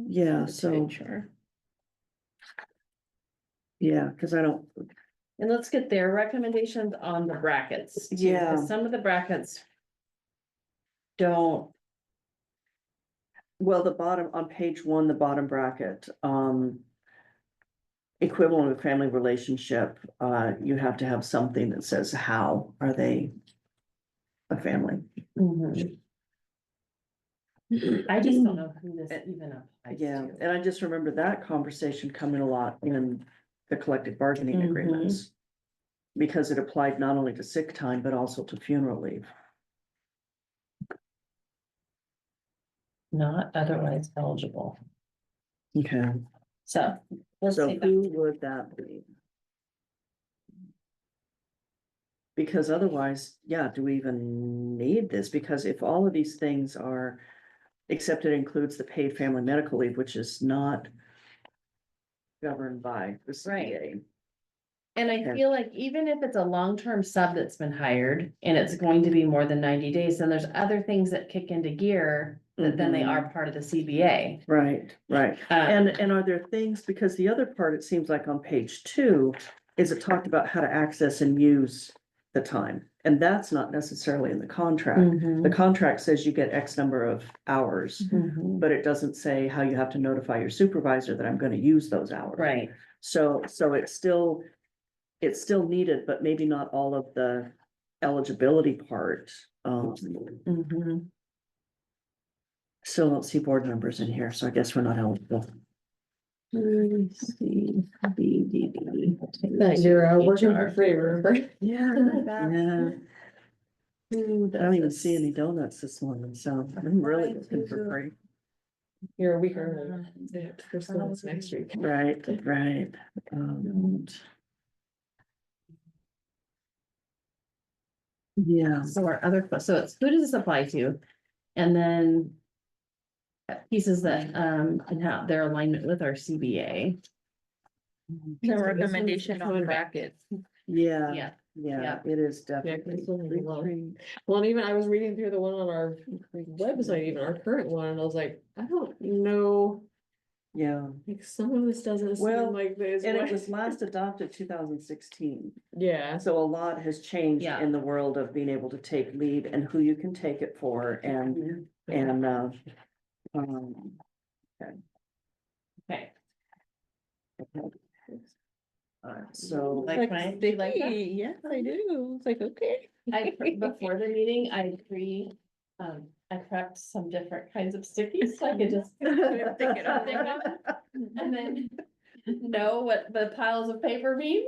Yeah, so, yeah, because I don't, And let's get their recommendations on the brackets. too, 'cause Yeah. Some of the brackets. Don't, well, the bottom, on page 1, the bottom bracket, equivalent of family relationship, you have to have something that says, how are they a family? I just don't know who this even applies Yeah, to. and I just remember that conversation coming a lot in the collective bargaining Mhm. agreements. because it applied not only to sick time, but also to funeral leave. Not otherwise eligible. Okay, So. we'll so take that. who would that be? Because otherwise, yeah, do we even need this? Because if all of these things are, except it includes the paid family medical leave, which is not governed by the CBA. And I Okay. feel like even if it's a long-term sub that's been hired and it's going to be more than 90 days, then there's other things that kick into gear. That then they are part of the CBA. Right, right. And And are there things, because the other part, it seems like on page 2, is it talked about how to access and use the time, and that's not necessarily in the contract. The contract says you get X number of hours, but it doesn't say how you have to notify your supervisor that I'm gonna use those hours. right, So it's still needed, but maybe not all of the eligibility part. Still don't see board members in here, so I guess we're not eligible. That you're working for free, remember? Yeah, yeah. I don't even see any donuts this morning, so I'm really looking for free. You're a week early. For school next week. Right, right. Yeah, so our other, so it's who does this apply to? And then. Pieces that and how their alignment with our CBA. The recommendation on brackets. yeah, Yeah, yeah, it is Yeah, 'cause definitely. this one is long. Well, and even I was reading through the one on our website, even our current one, and I was like, I don't know, Yeah, like some of this doesn't Well, seem like this. and it was last adopted 2016. Yeah, So a lot has changed Yeah. in the world of being able to take leave and who you can take it for and, okay. so. Like when I do like that. Yes, I do. It's like, okay. Before the meeting, I prepped some different kinds of stickies, so I could just. Think it over. think of it, And then know what the piles of paper mean.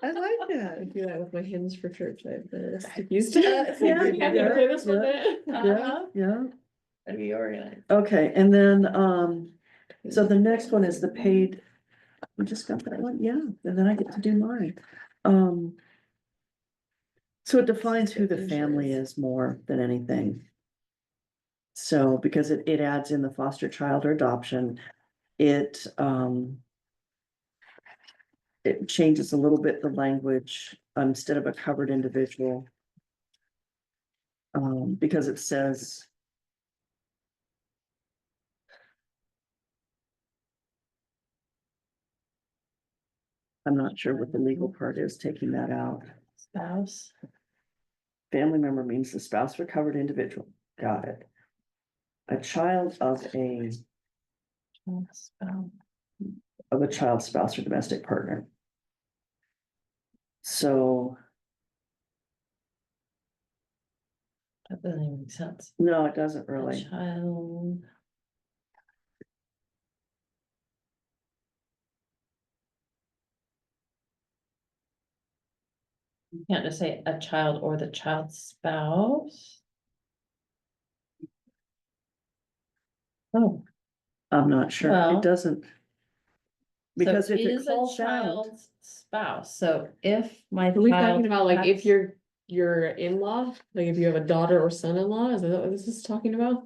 I like I that. do that with my hymns for church. I have the stickies to. Yeah, Yeah, yeah, play this one yeah. bit. Yeah, yeah. Gotta be organized. Okay, and then, so the next one is the paid. We just got that one, yeah, and then I get to do mine. So it defines who the family is more than anything. So, because it adds in the foster child or adoption, it changes a little bit the language, instead of a covered individual. Because it says. I'm not sure what the legal part is, taking that out. Spouse. Family member means the spouse of a covered individual, got it. A child of a child's spouse or domestic partner. So, That doesn't even make sense. no, it doesn't A really. child. You can't just say a child or the child's spouse. Oh. I'm not sure, Well, it doesn't. Because So if it is a calls out, child's spouse, so if my Are we child talking about like if has- your in-law, like if you have a daughter or son-in-law, is that what this is talking about?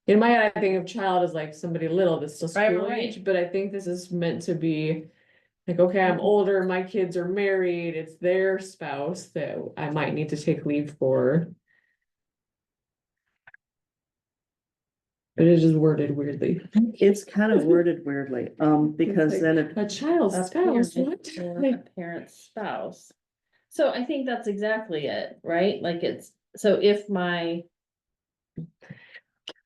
In my head, I think of child as like somebody little that's still Right, school right. age, but I think this is meant to be. Like, okay, I'm older, my kids are married, it's their spouse that I might need to take leave for. It is just worded weirdly. it's kind of worded weirdly, because like then it, A child's a spouse, parent what? or a parent's spouse. So I think that's exactly it, right? Like it's, so if my,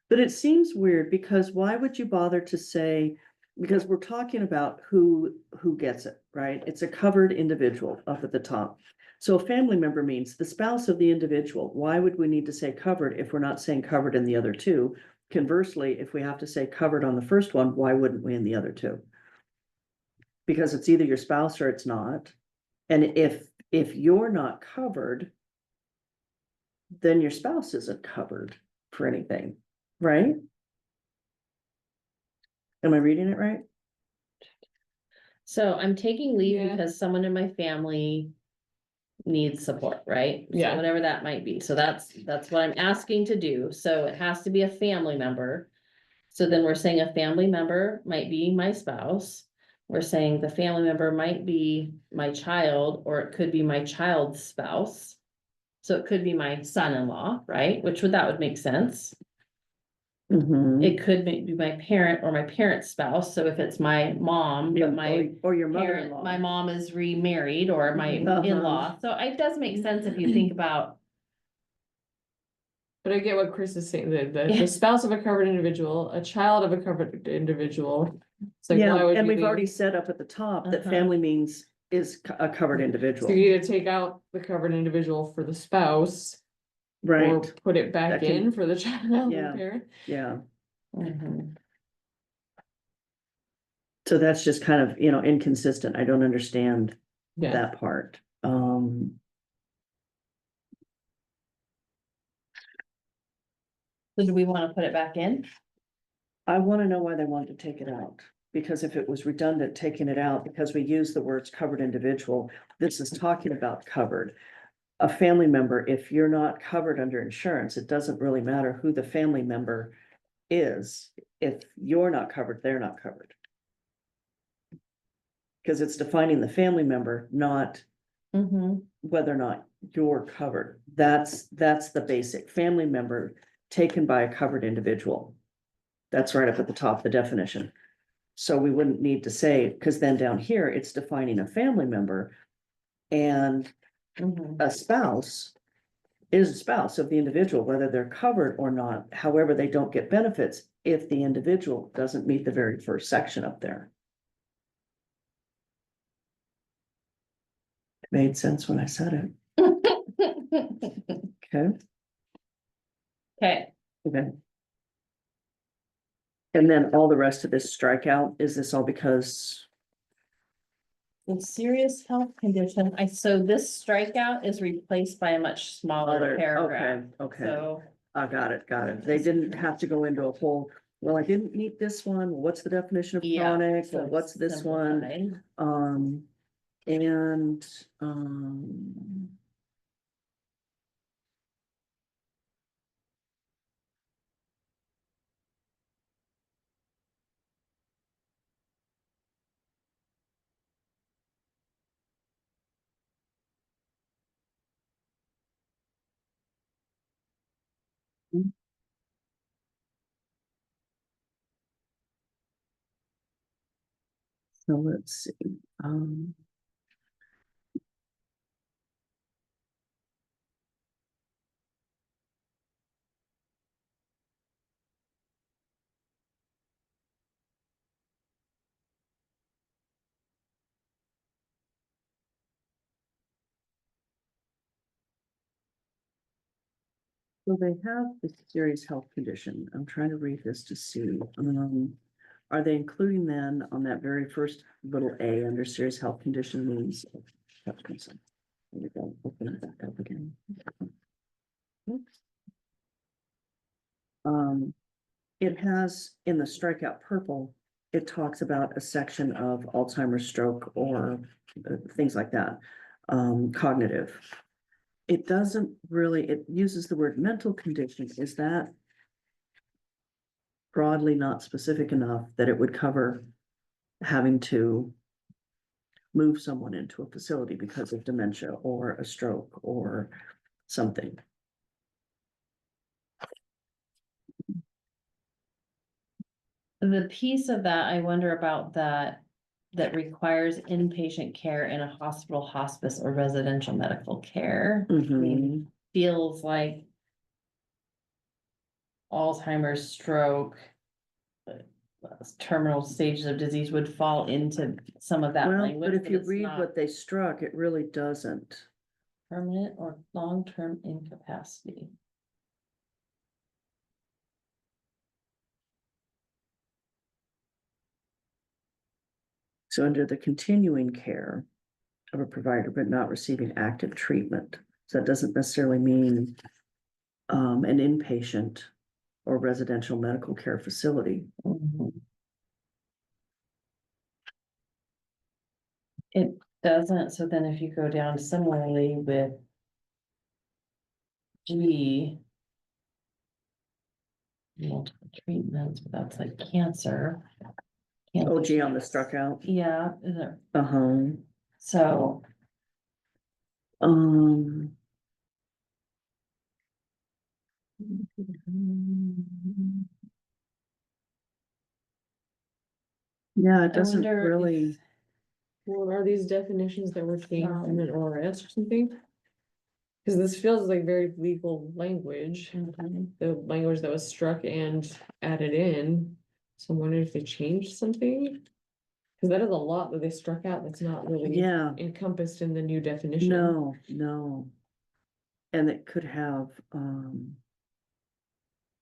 but it seems weird, because why would you bother to say? Because we're talking about who gets it, right? It's a covered individual up at the top. So a family member means the spouse of the individual. Why would we need to say covered if we're not saying covered in the other two? Conversely, if we have to say covered on the first one, why wouldn't we in the other two? Because it's either your spouse or it's not. And if you're not covered, then your spouse isn't covered for anything, right? Am I reading it right? So I'm taking leave Yeah. because someone in my family needs support, right? So Yeah. whatever that might be. So that's what I'm asking to do. So it has to be a family member. So then we're saying a family member might be my spouse. We're saying the family member might be my child, or it could be my child's spouse. So it could be my son-in-law, right? That would make sense. Mm-hmm. It could be my parent or my parent's spouse. So if it's my mom, but my Or your parent, mother-in-law. my mom is remarried, or my Uh-huh. in-law. So it does make sense if you think about, But I get what Chris is saying, the Yeah. spouse of a covered individual, a child of a covered individual. It's like, Yeah, why would and you we've already leave? said up at the top that Uh-huh. family means is a covered So individual, you either take out the covered individual for the spouse. Or right? put it back That can- in for the child Yeah. and parent. Yeah, Mhm. so that's just kind of, inconsistent. I don't understand Yeah, that part. So do we want to put it back in? I wanna know why they wanted to take it out, because if it was redundant, taking it out, because we use the words covered individual, this is talking about covered. A family member, if you're not covered under insurance, it doesn't really matter who the family member is. If you're not covered, they're not covered. Cause it's defining the family member, not Mhm. whether or not you're covered. That's the basic family member taken by a covered individual. That's right up at the top, the definition. So we wouldn't need to say, because then down here, it's defining a family member. And Mhm. a spouse is a spouse of the individual, whether they're covered or not. However, they don't get benefits if the individual doesn't meet the very first section up there. It made sense when I said it. Okay, Okay, okay. And then all the rest of this strikeout, is this all because, the serious health condition, so this strikeout is replaced by a much smaller paragraph. okay, So, I got it. They didn't have to go into a whole, well, I didn't meet this one, what's the definition of yeah. chronic, so well, what's this one? simplified. And, so let's see, so they have this serious health condition. I'm trying to read this to see, are they including then on that very first little A under serious health condition means? There we go, open it back up again. Oops. It has in the strikeout purple, it talks about a section of Alzheimer's, stroke, or things like that, cognitive. It doesn't really, it uses the word mental condition. Is that broadly not specific enough that it would cover having to move someone into a facility because of dementia or a stroke or something? The piece of that, I wonder about that requires inpatient care in a hospital, hospice, or residential medical care. I mean, feels like Alzheimer's, stroke, terminal stages of disease would fall into some of that Well, language. but if you it's read not what they struck, it really doesn't. Permanent or long-term incapacity. So under the continuing care, of a provider, but not receiving active treatment. So that doesn't necessarily mean an inpatient or residential medical care facility. It doesn't, so then if you go down similarly with G. Multiple treatments, but that's like cancer. Oh, gee, on the struck out. Yeah, is it- Uh-huh. so, Um, yeah, it I doesn't wonder really, Well, are these definitions that were changed in an ORS or something? Cause this feels like very legal language, the language that was struck and added in. So I'm wondering if they changed something? Cause that is a lot that they struck out that's not really yeah, encompassed in the new definition. no. And it could have,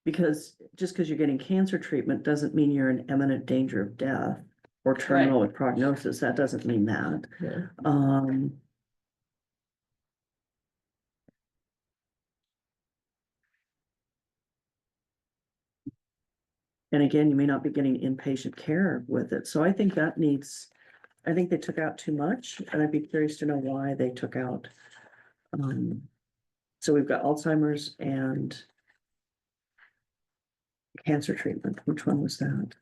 because just because you're getting cancer treatment doesn't mean you're in imminent danger of death or terminal with prognosis. That doesn't mean that. Yeah. And again, you may not be getting inpatient care with it. So I think that needs, I think they took out too much, and I'd be curious to know why they took out. So we've got Alzheimer's and cancer treatment. Which one was that?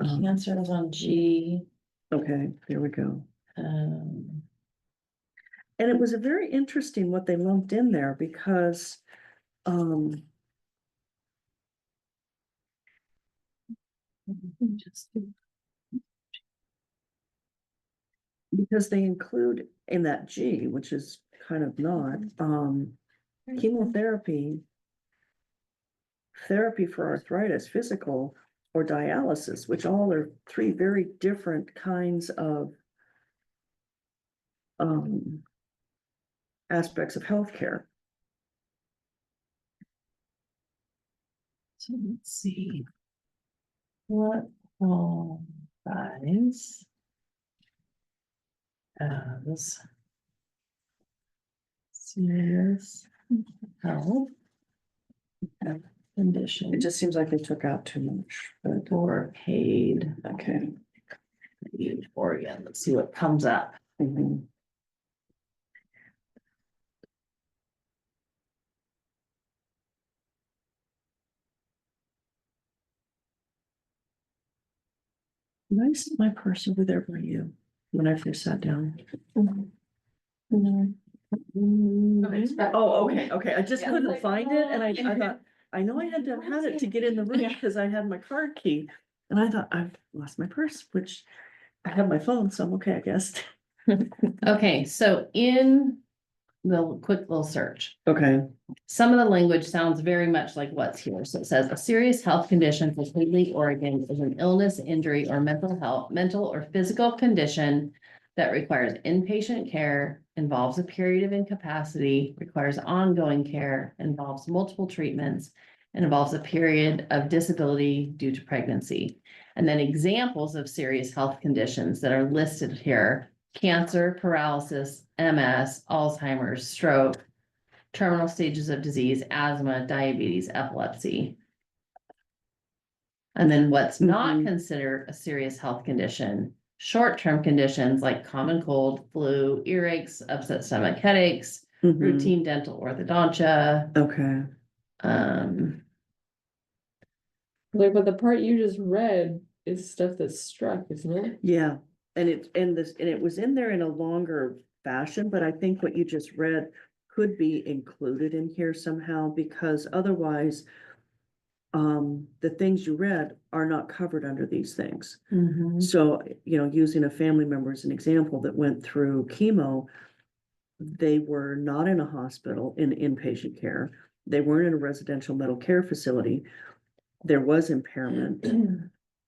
cancer was on G. Okay, there we go. Um, And it was a very interesting what they lumped in there because, because they include in that G, which is kind of not, chemotherapy, therapy for arthritis, physical, or dialysis, which all are three very different kinds of aspects of healthcare. so let's see. What all guys? As serious health condition It just seems like they took out too much, but, or paid okay. for again. Let's see what comes up. Mhm. Nice, my purse over there by you, when I first sat down. Oh, okay, I just Yeah. couldn't find it, and I thought, I know I had to have had it to get in the room, Yeah. because I had my card key. And I thought, I've lost my purse, which I have my phone, so I'm okay, I guess. Okay, so in the quick little search, Okay, some of the language sounds very much like what's here. So it says a serious health condition for Haley, Oregon is an illness, injury, or mental or physical condition that requires inpatient care, involves a period of incapacity, requires ongoing care, involves multiple treatments, and involves a period of disability due to pregnancy. And then examples of serious health conditions that are listed here: cancer, paralysis, MS, Alzheimer's, stroke, terminal stages of disease, asthma, diabetes, epilepsy. And then what's not Mhm. considered a serious health condition, short-term conditions like common cold, flu, earaches, upset stomach, headaches, mhm, routine dental orthodontia. okay, Like, but the part you just read is stuff that's struck, isn't it? yeah, and it was in there in a longer fashion, but I think what you just read could be included in here somehow, because otherwise, the things you read are not covered under these things. Mhm. So, using a family member as an example that went through chemo, they were not in a hospital in inpatient care. They weren't in a residential mental care facility. There was impairment,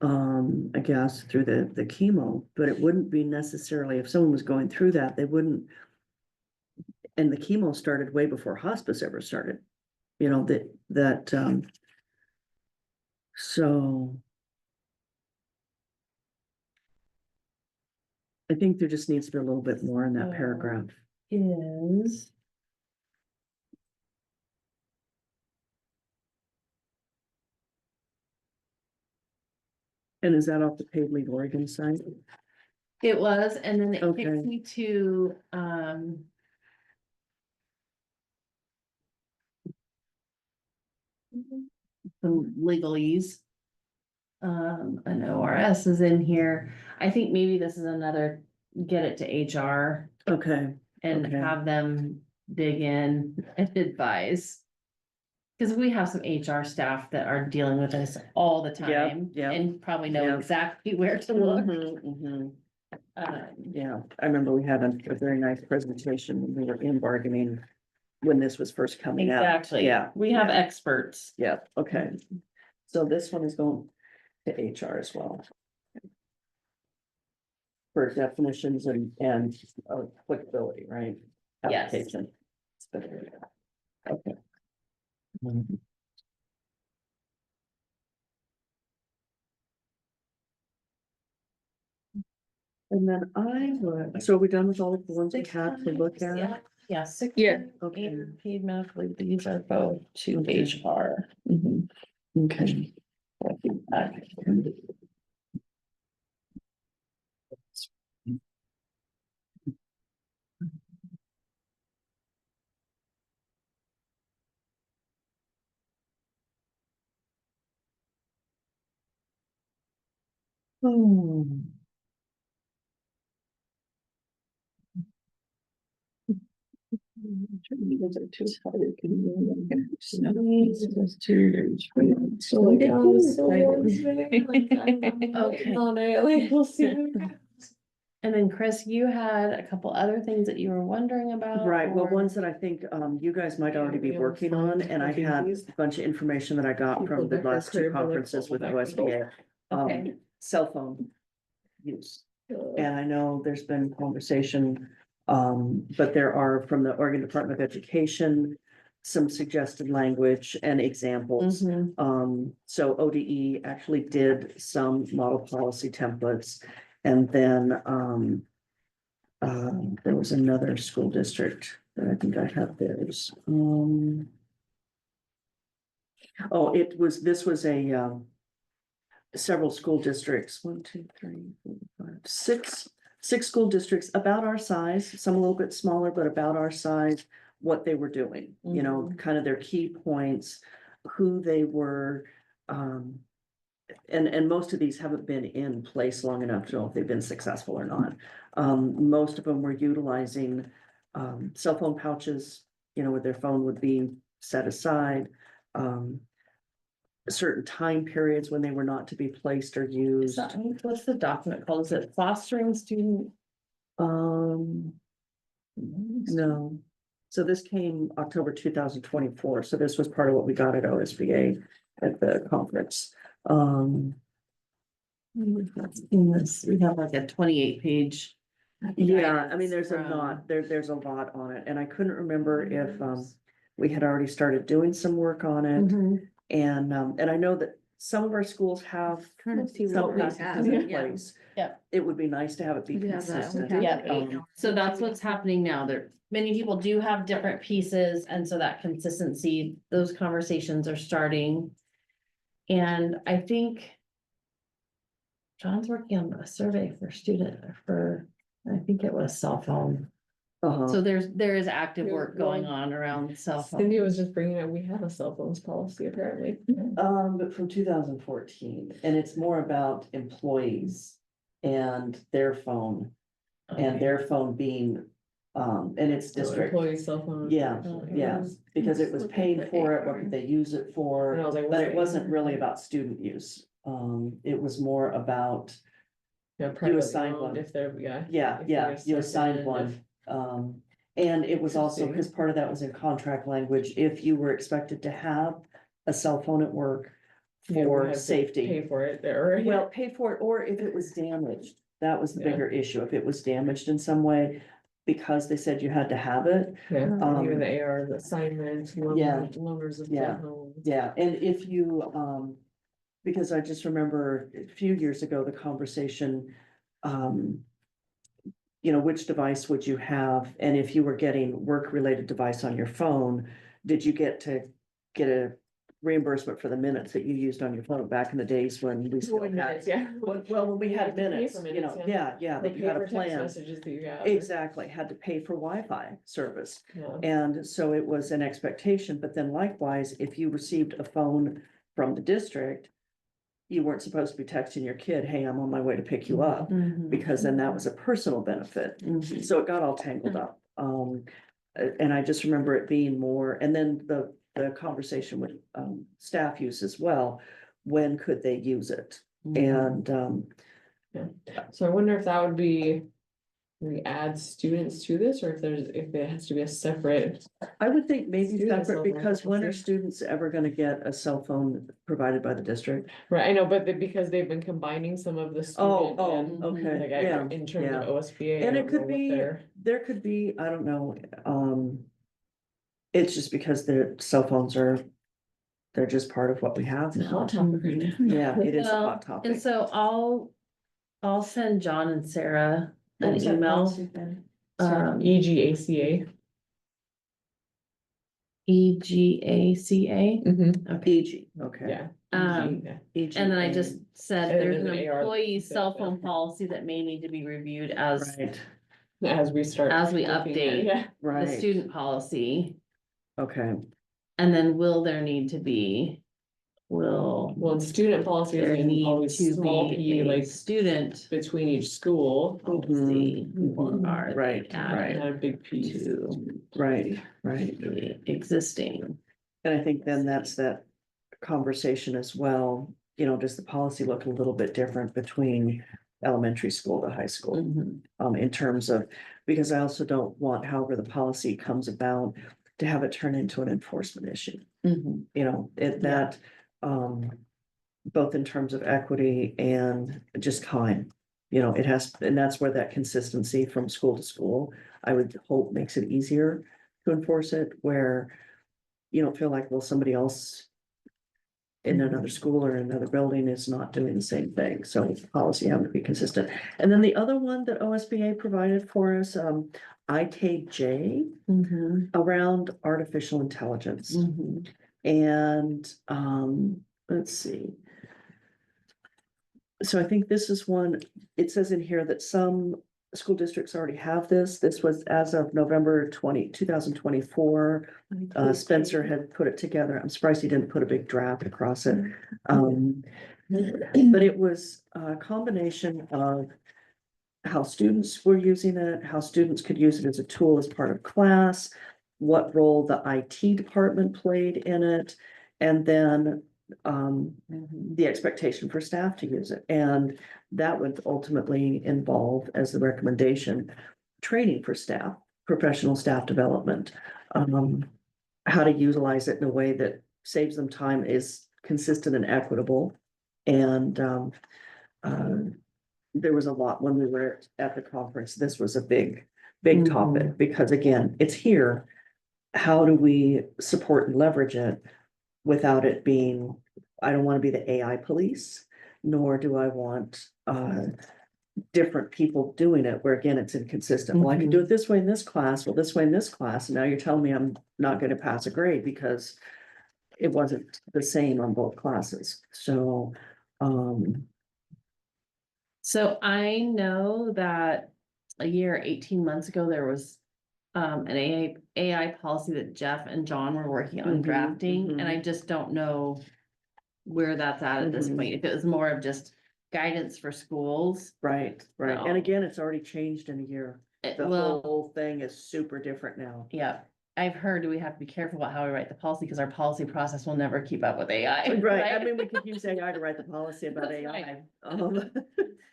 I guess, through the chemo, but it wouldn't be necessarily, if someone was going through that, they wouldn't. And the chemo started way before hospice ever started, so. I think there just needs to be a little bit more in that paragraph. Is. And is that off the paid leave Oregon site? It was, and then it Okay. takes me to, some legalese. An ORS is in here. I think maybe this is another, get it to HR Okay, and Okay. have them dig in and advise. Cause we have some HR staff that are dealing with this all the time. yep. And probably know Yep. exactly where to look. Yeah, I remember we had a very nice presentation when we were in bargaining when this was first coming out. Exactly. Yeah. We have yeah. experts. Yeah, okay. So this one is going to HR as well. For definitions and applicability, right? Yes. Application. Okay. And then I would, so are we done with all of the ones we had to look Yeah. at? Yeah, sick. Yeah. Okay. And paid medical leave, these are both to Okay. HR. Okay. Hmm. You guys are too tired. Can you- So like, so Okay. on it, like, we'll see. And then Chris, you had a couple other things that you were wondering about. Right, well, or- ones that I think you guys might already be Yeah, working fine. on, and I Okay, had please. a bunch of information that I got People from the back their last two crib, they're like, conferences "Oh, with back OSBA. Okay. Cell phone use. And I know there's been conversation, but there are from the Oregon Department of Education, some suggested language and examples. Mhm. So ODE actually did some model policy templates. And then, there was another school district that I think I have theirs. This was a, several school districts, 1, 2, 3, 4, 5, 6 school districts about our size, some a little bit smaller, but about our size, what they were doing, you know, kind of their key points, who they were, and most of these haven't been in place long enough to know if they've been successful or not. Most of them were utilizing, cell phone pouches, you know, where their phone would be set aside. Certain time periods when they were not to be placed or Is used. that- What's the document called? Is it fostering student? No. So this came October 2024, so this was part of what we got at OSBA at the conference. In this, we have like a 28-page. Yeah, I mean, there's a from- lot, there's a lot on it, and I couldn't remember if, we had already started doing some work on it. Mhm. And I know that some of our schools have Trying to see some what we practices have. in Yeah. place. Yep. It would be nice to have it be We have that. consistent. Yeah. So that's what's happening now. There, many people do have different pieces, and so that consistency, those conversations are starting. And I think. John's working on a survey for I think it was cell phone. Uh-huh. So there is active Yeah, work going well, on around cell phone. Cindy was just bringing up, we have a cell phones policy apparently. But from 2014, and it's more about employees and their phone and their phone being, and it's So district. Employee cell phone. Yeah, yeah, because it was Look at paying the for it, what AR. could they use it And for? I was like, But it what's wasn't the- really about student use. It was more about, Yeah, privately assigned owned one. if they're, yeah. yeah, if yeah, they're you sucked assigned in, one. And it was also, because part of that was in contract language, if you were expected to have a cell phone at work Yeah, we for had to safety. Pay for it there. Well, pay for it, or if it was damaged, that was the Yeah. bigger issue, if it was damaged in some way, because they said you had to have it. Yeah, um, even the AR, the assignments, Yeah. loaners of Yeah. cell phones. Yeah, and if you, because I just remember a few years ago, the conversation, you know, which device would you have? And if you were getting work-related device on your phone, did you get a reimbursement for the minutes that you used on your phone back in the days when we still had? Yeah. Well, when we You had have to pay minutes, for you know, minutes, yeah, The that you had a paper text plan. messages that you have. Exactly, had to pay for Wi-Fi service. Yeah. And so it was an expectation, but then likewise, if you received a phone from the district, you weren't supposed to be texting your kid, hey, I'm on my way to pick you up, because then that was a personal benefit. Mhm. So it got all tangled up. And I just remember it being more, and then the conversation with, staff use as well. When could they use it? And, So I wonder if that would be, we add students to this, or if it has to be a separate. I would think maybe Student cell separate, phone because when are policy. students ever gonna get a cell phone provided by the district? Right, I know, but because they've been combining some of the student and. Okay, Like, yeah, in terms yeah. of OSBA. I And it don't could know what be, their- there could be, I don't know, it's just because the cell phones they're just part of what we have It's a hot now. topic right now. Yeah, it is a Well, hot topic. And so I'll send John and Sarah What an was that email. policy then? Sorry. EGACA. EGACA. Okay. EG, okay. Yeah. Um, yeah. EG, And then I just said And there's an then AR employee said cell that. phone policy that may need to be reviewed as Right, As we start. As we looking at- update. Yeah, the right, student policy. okay, And then will there need to be, well, in student policy there is need always to small be p, a like student between each school. policy? mhm, Are they right, And added a big piece. to right. the existing? And I think then that's that conversation as well, you know, does the policy look a little bit different between elementary school to high school? Mhm. In terms of, because I also don't want, however the policy comes about, to have it turn into an enforcement issue. Mhm. You know, that, both in terms of equity and just time. You know, it has, and that's where that consistency from school to school, I would hope makes it easier to enforce it, where you don't feel like, well, somebody else in another school or another building is not doing the same thing, so policy having to be consistent. And then the other one that OSBA provided for us, IKJ, Mhm. around artificial intelligence. Mhm. And, let's see. So I think this is one, it says in here that some school districts already have this. This was as of November 2024. Spencer had put it together. I'm surprised he didn't put a big draft across it. But it was a combination of how students were using it, how students could use it as a tool as part of class, what role the IT department played in it, and then the expectation for staff to use it. And that would ultimately involve, as the recommendation, training for staff, professional staff development, how to utilize it in a way that saves them time, is consistent and equitable. And there was a lot when we were at the conference. This was a big Mhm. topic, because again, it's here. How do we support and leverage it without it being, I don't want to be the AI police, nor do I want different people doing it, where again, it's inconsistent. Well, I can do it this way in this class, well, this way in this class, and now you're telling me I'm not going to pass a grade because it wasn't the same on both classes. So, So I know that a year, 18 months ago, there was an AI policy that Jeff and John were working on Mhm, drafting, and mhm. I just don't know where that's at this Mhm. point. If it was more of just guidance for schools. Right. And No. again, it's already changed in a year. The Well, whole thing is super different now. yeah, I've heard we have to be careful about how we write the policy because our policy process will never keep up with AI. Right, I mean, we could use AI to write the policy about That's AI. right.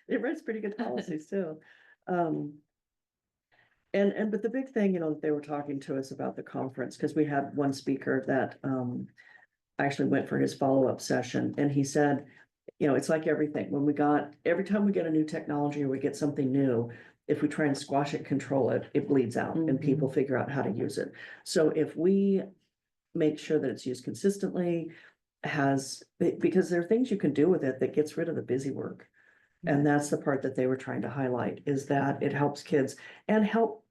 It writes pretty good policies too. But the big thing, you know, they were talking to us about the conference, because we had one speaker that actually went for his follow-up session, and he said, you know, it's like everything, every time we get a new technology or we get something new, if we try and squash it, control it, it bleeds out and people figure out how to use it. So if we make sure that it's used consistently, because there are things you can do with it that gets rid of the busy work. And that's the part that they were trying to highlight, is that it helps kids and help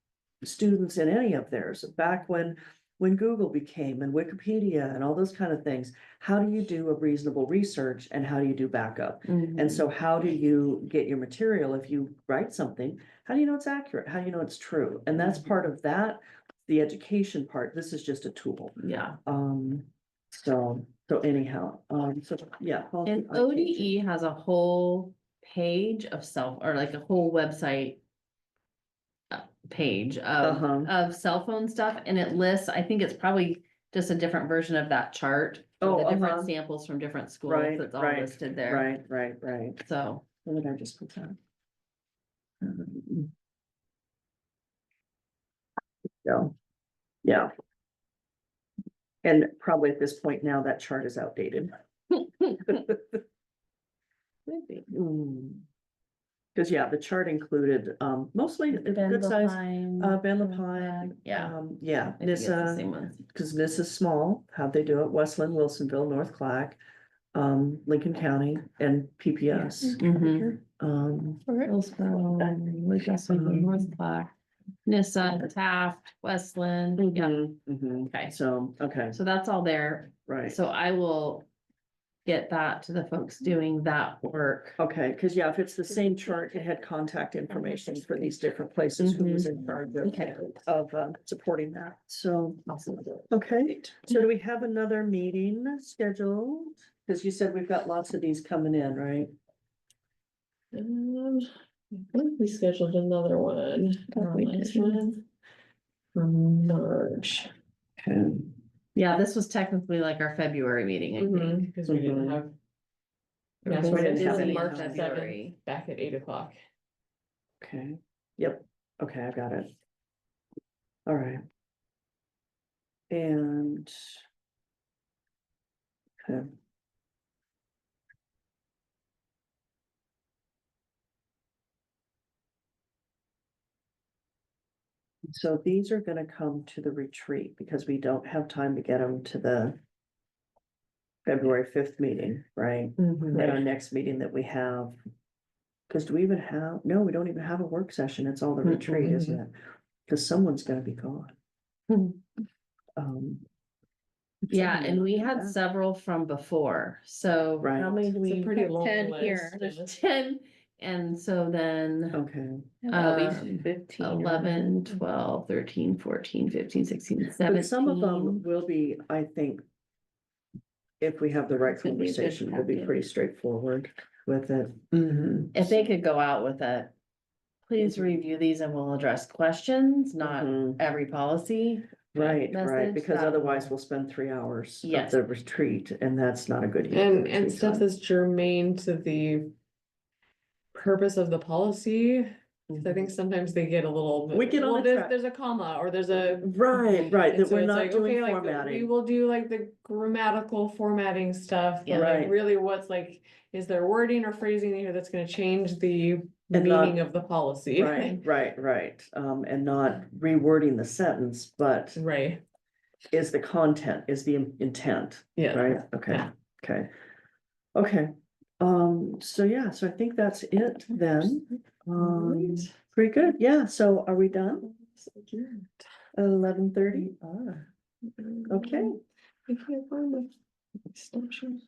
students in any of theirs. Back when Google became and Wikipedia and all those kind of things, how do you do a reasonable research and how do you do backup? And so how do you get your material if you write something? How do you know it's accurate? How do you know it's true? And that's part of that, the education part. This is just a tool. Yeah, So anyhow, so yeah. and ODE has a whole page of or like a whole website. Page Uh-huh. of cell phone stuff, and it lists, I think it's probably just a different version of that chart. Oh, The different uh-huh. samples from different schools, Right, it's all right, listed there, right. so. What did I just put that? So, yeah. And probably at this point now, that chart is outdated. Maybe. Cause yeah, the chart included, mostly good size, Ben Lapine. Yeah. Yeah, I think it's the Nissa, same ones. cause Nissa's small, how'd they do it? Westland, Wilsonville, North Clack, Lincoln County and PPS. Mhm. Um, North Platte, Nissa, Taft, Westland, yeah, okay, okay, so that's all there, right. so I will get that to the folks doing that work. Okay, cause yeah, if it's the same chart, it had contact information for these different places, who was in charge Okay. of supporting that, so. Awesome. Okay, so do we have another meeting scheduled? Cause you said we've got lots of these coming in, right? I think we scheduled another one. Thought we last did. one from March. Okay. Yeah, this was technically like our February meeting, I think. Because we didn't Mhm. have. Or Yeah, was so we it didn't have it's any March in 7th, February? back at 8 o'clock. Okay, yep, okay, I got it. All right. And. Okay. So these are gonna come to the retreat because we don't have time to get them to the February 5th meeting, right? At our next meeting that we have. Cause do we even have, no, we don't even have a work session. It's all the retreat, isn't it? Cause someone's gonna be gone. Um. Yeah, and we Yeah. had several from before, so how Right. many do It's a we? pretty have? long 10 list. here. There's 10, and so then. Okay, At least Um, 15. 11, 12, 13, 14, 15, 16, 17. but some of them will be, I think. If we have the right It's gonna be a good conversation, we'll be packet. pretty straightforward with it. If they could go out with it, please review these and we'll address questions, not Mhm. every policy. Right, message, because that- otherwise we'll spend 3 hours of Yes. the retreat and that's not a good use. of And retreat stuff time. that's germane to the purpose of the policy. 'Cause I think sometimes they get a little. We get on well, the track. there's a comma or there's a. Right, And that so we're it's not like, doing okay, like, we formatting. will do like the grammatical formatting stuff, Yeah. but like Right. really what's like, is there wording or phrasing here that's gonna change the And not- meaning of the policy? Right, and not rewording the sentence, but Right, is the content, is the intent, yeah. right? Okay, Yeah. okay. Okay, so yeah, so I think that's it then. Alright. Pretty good, yeah, so are we done? 11:30? Okay. I can't find my extension.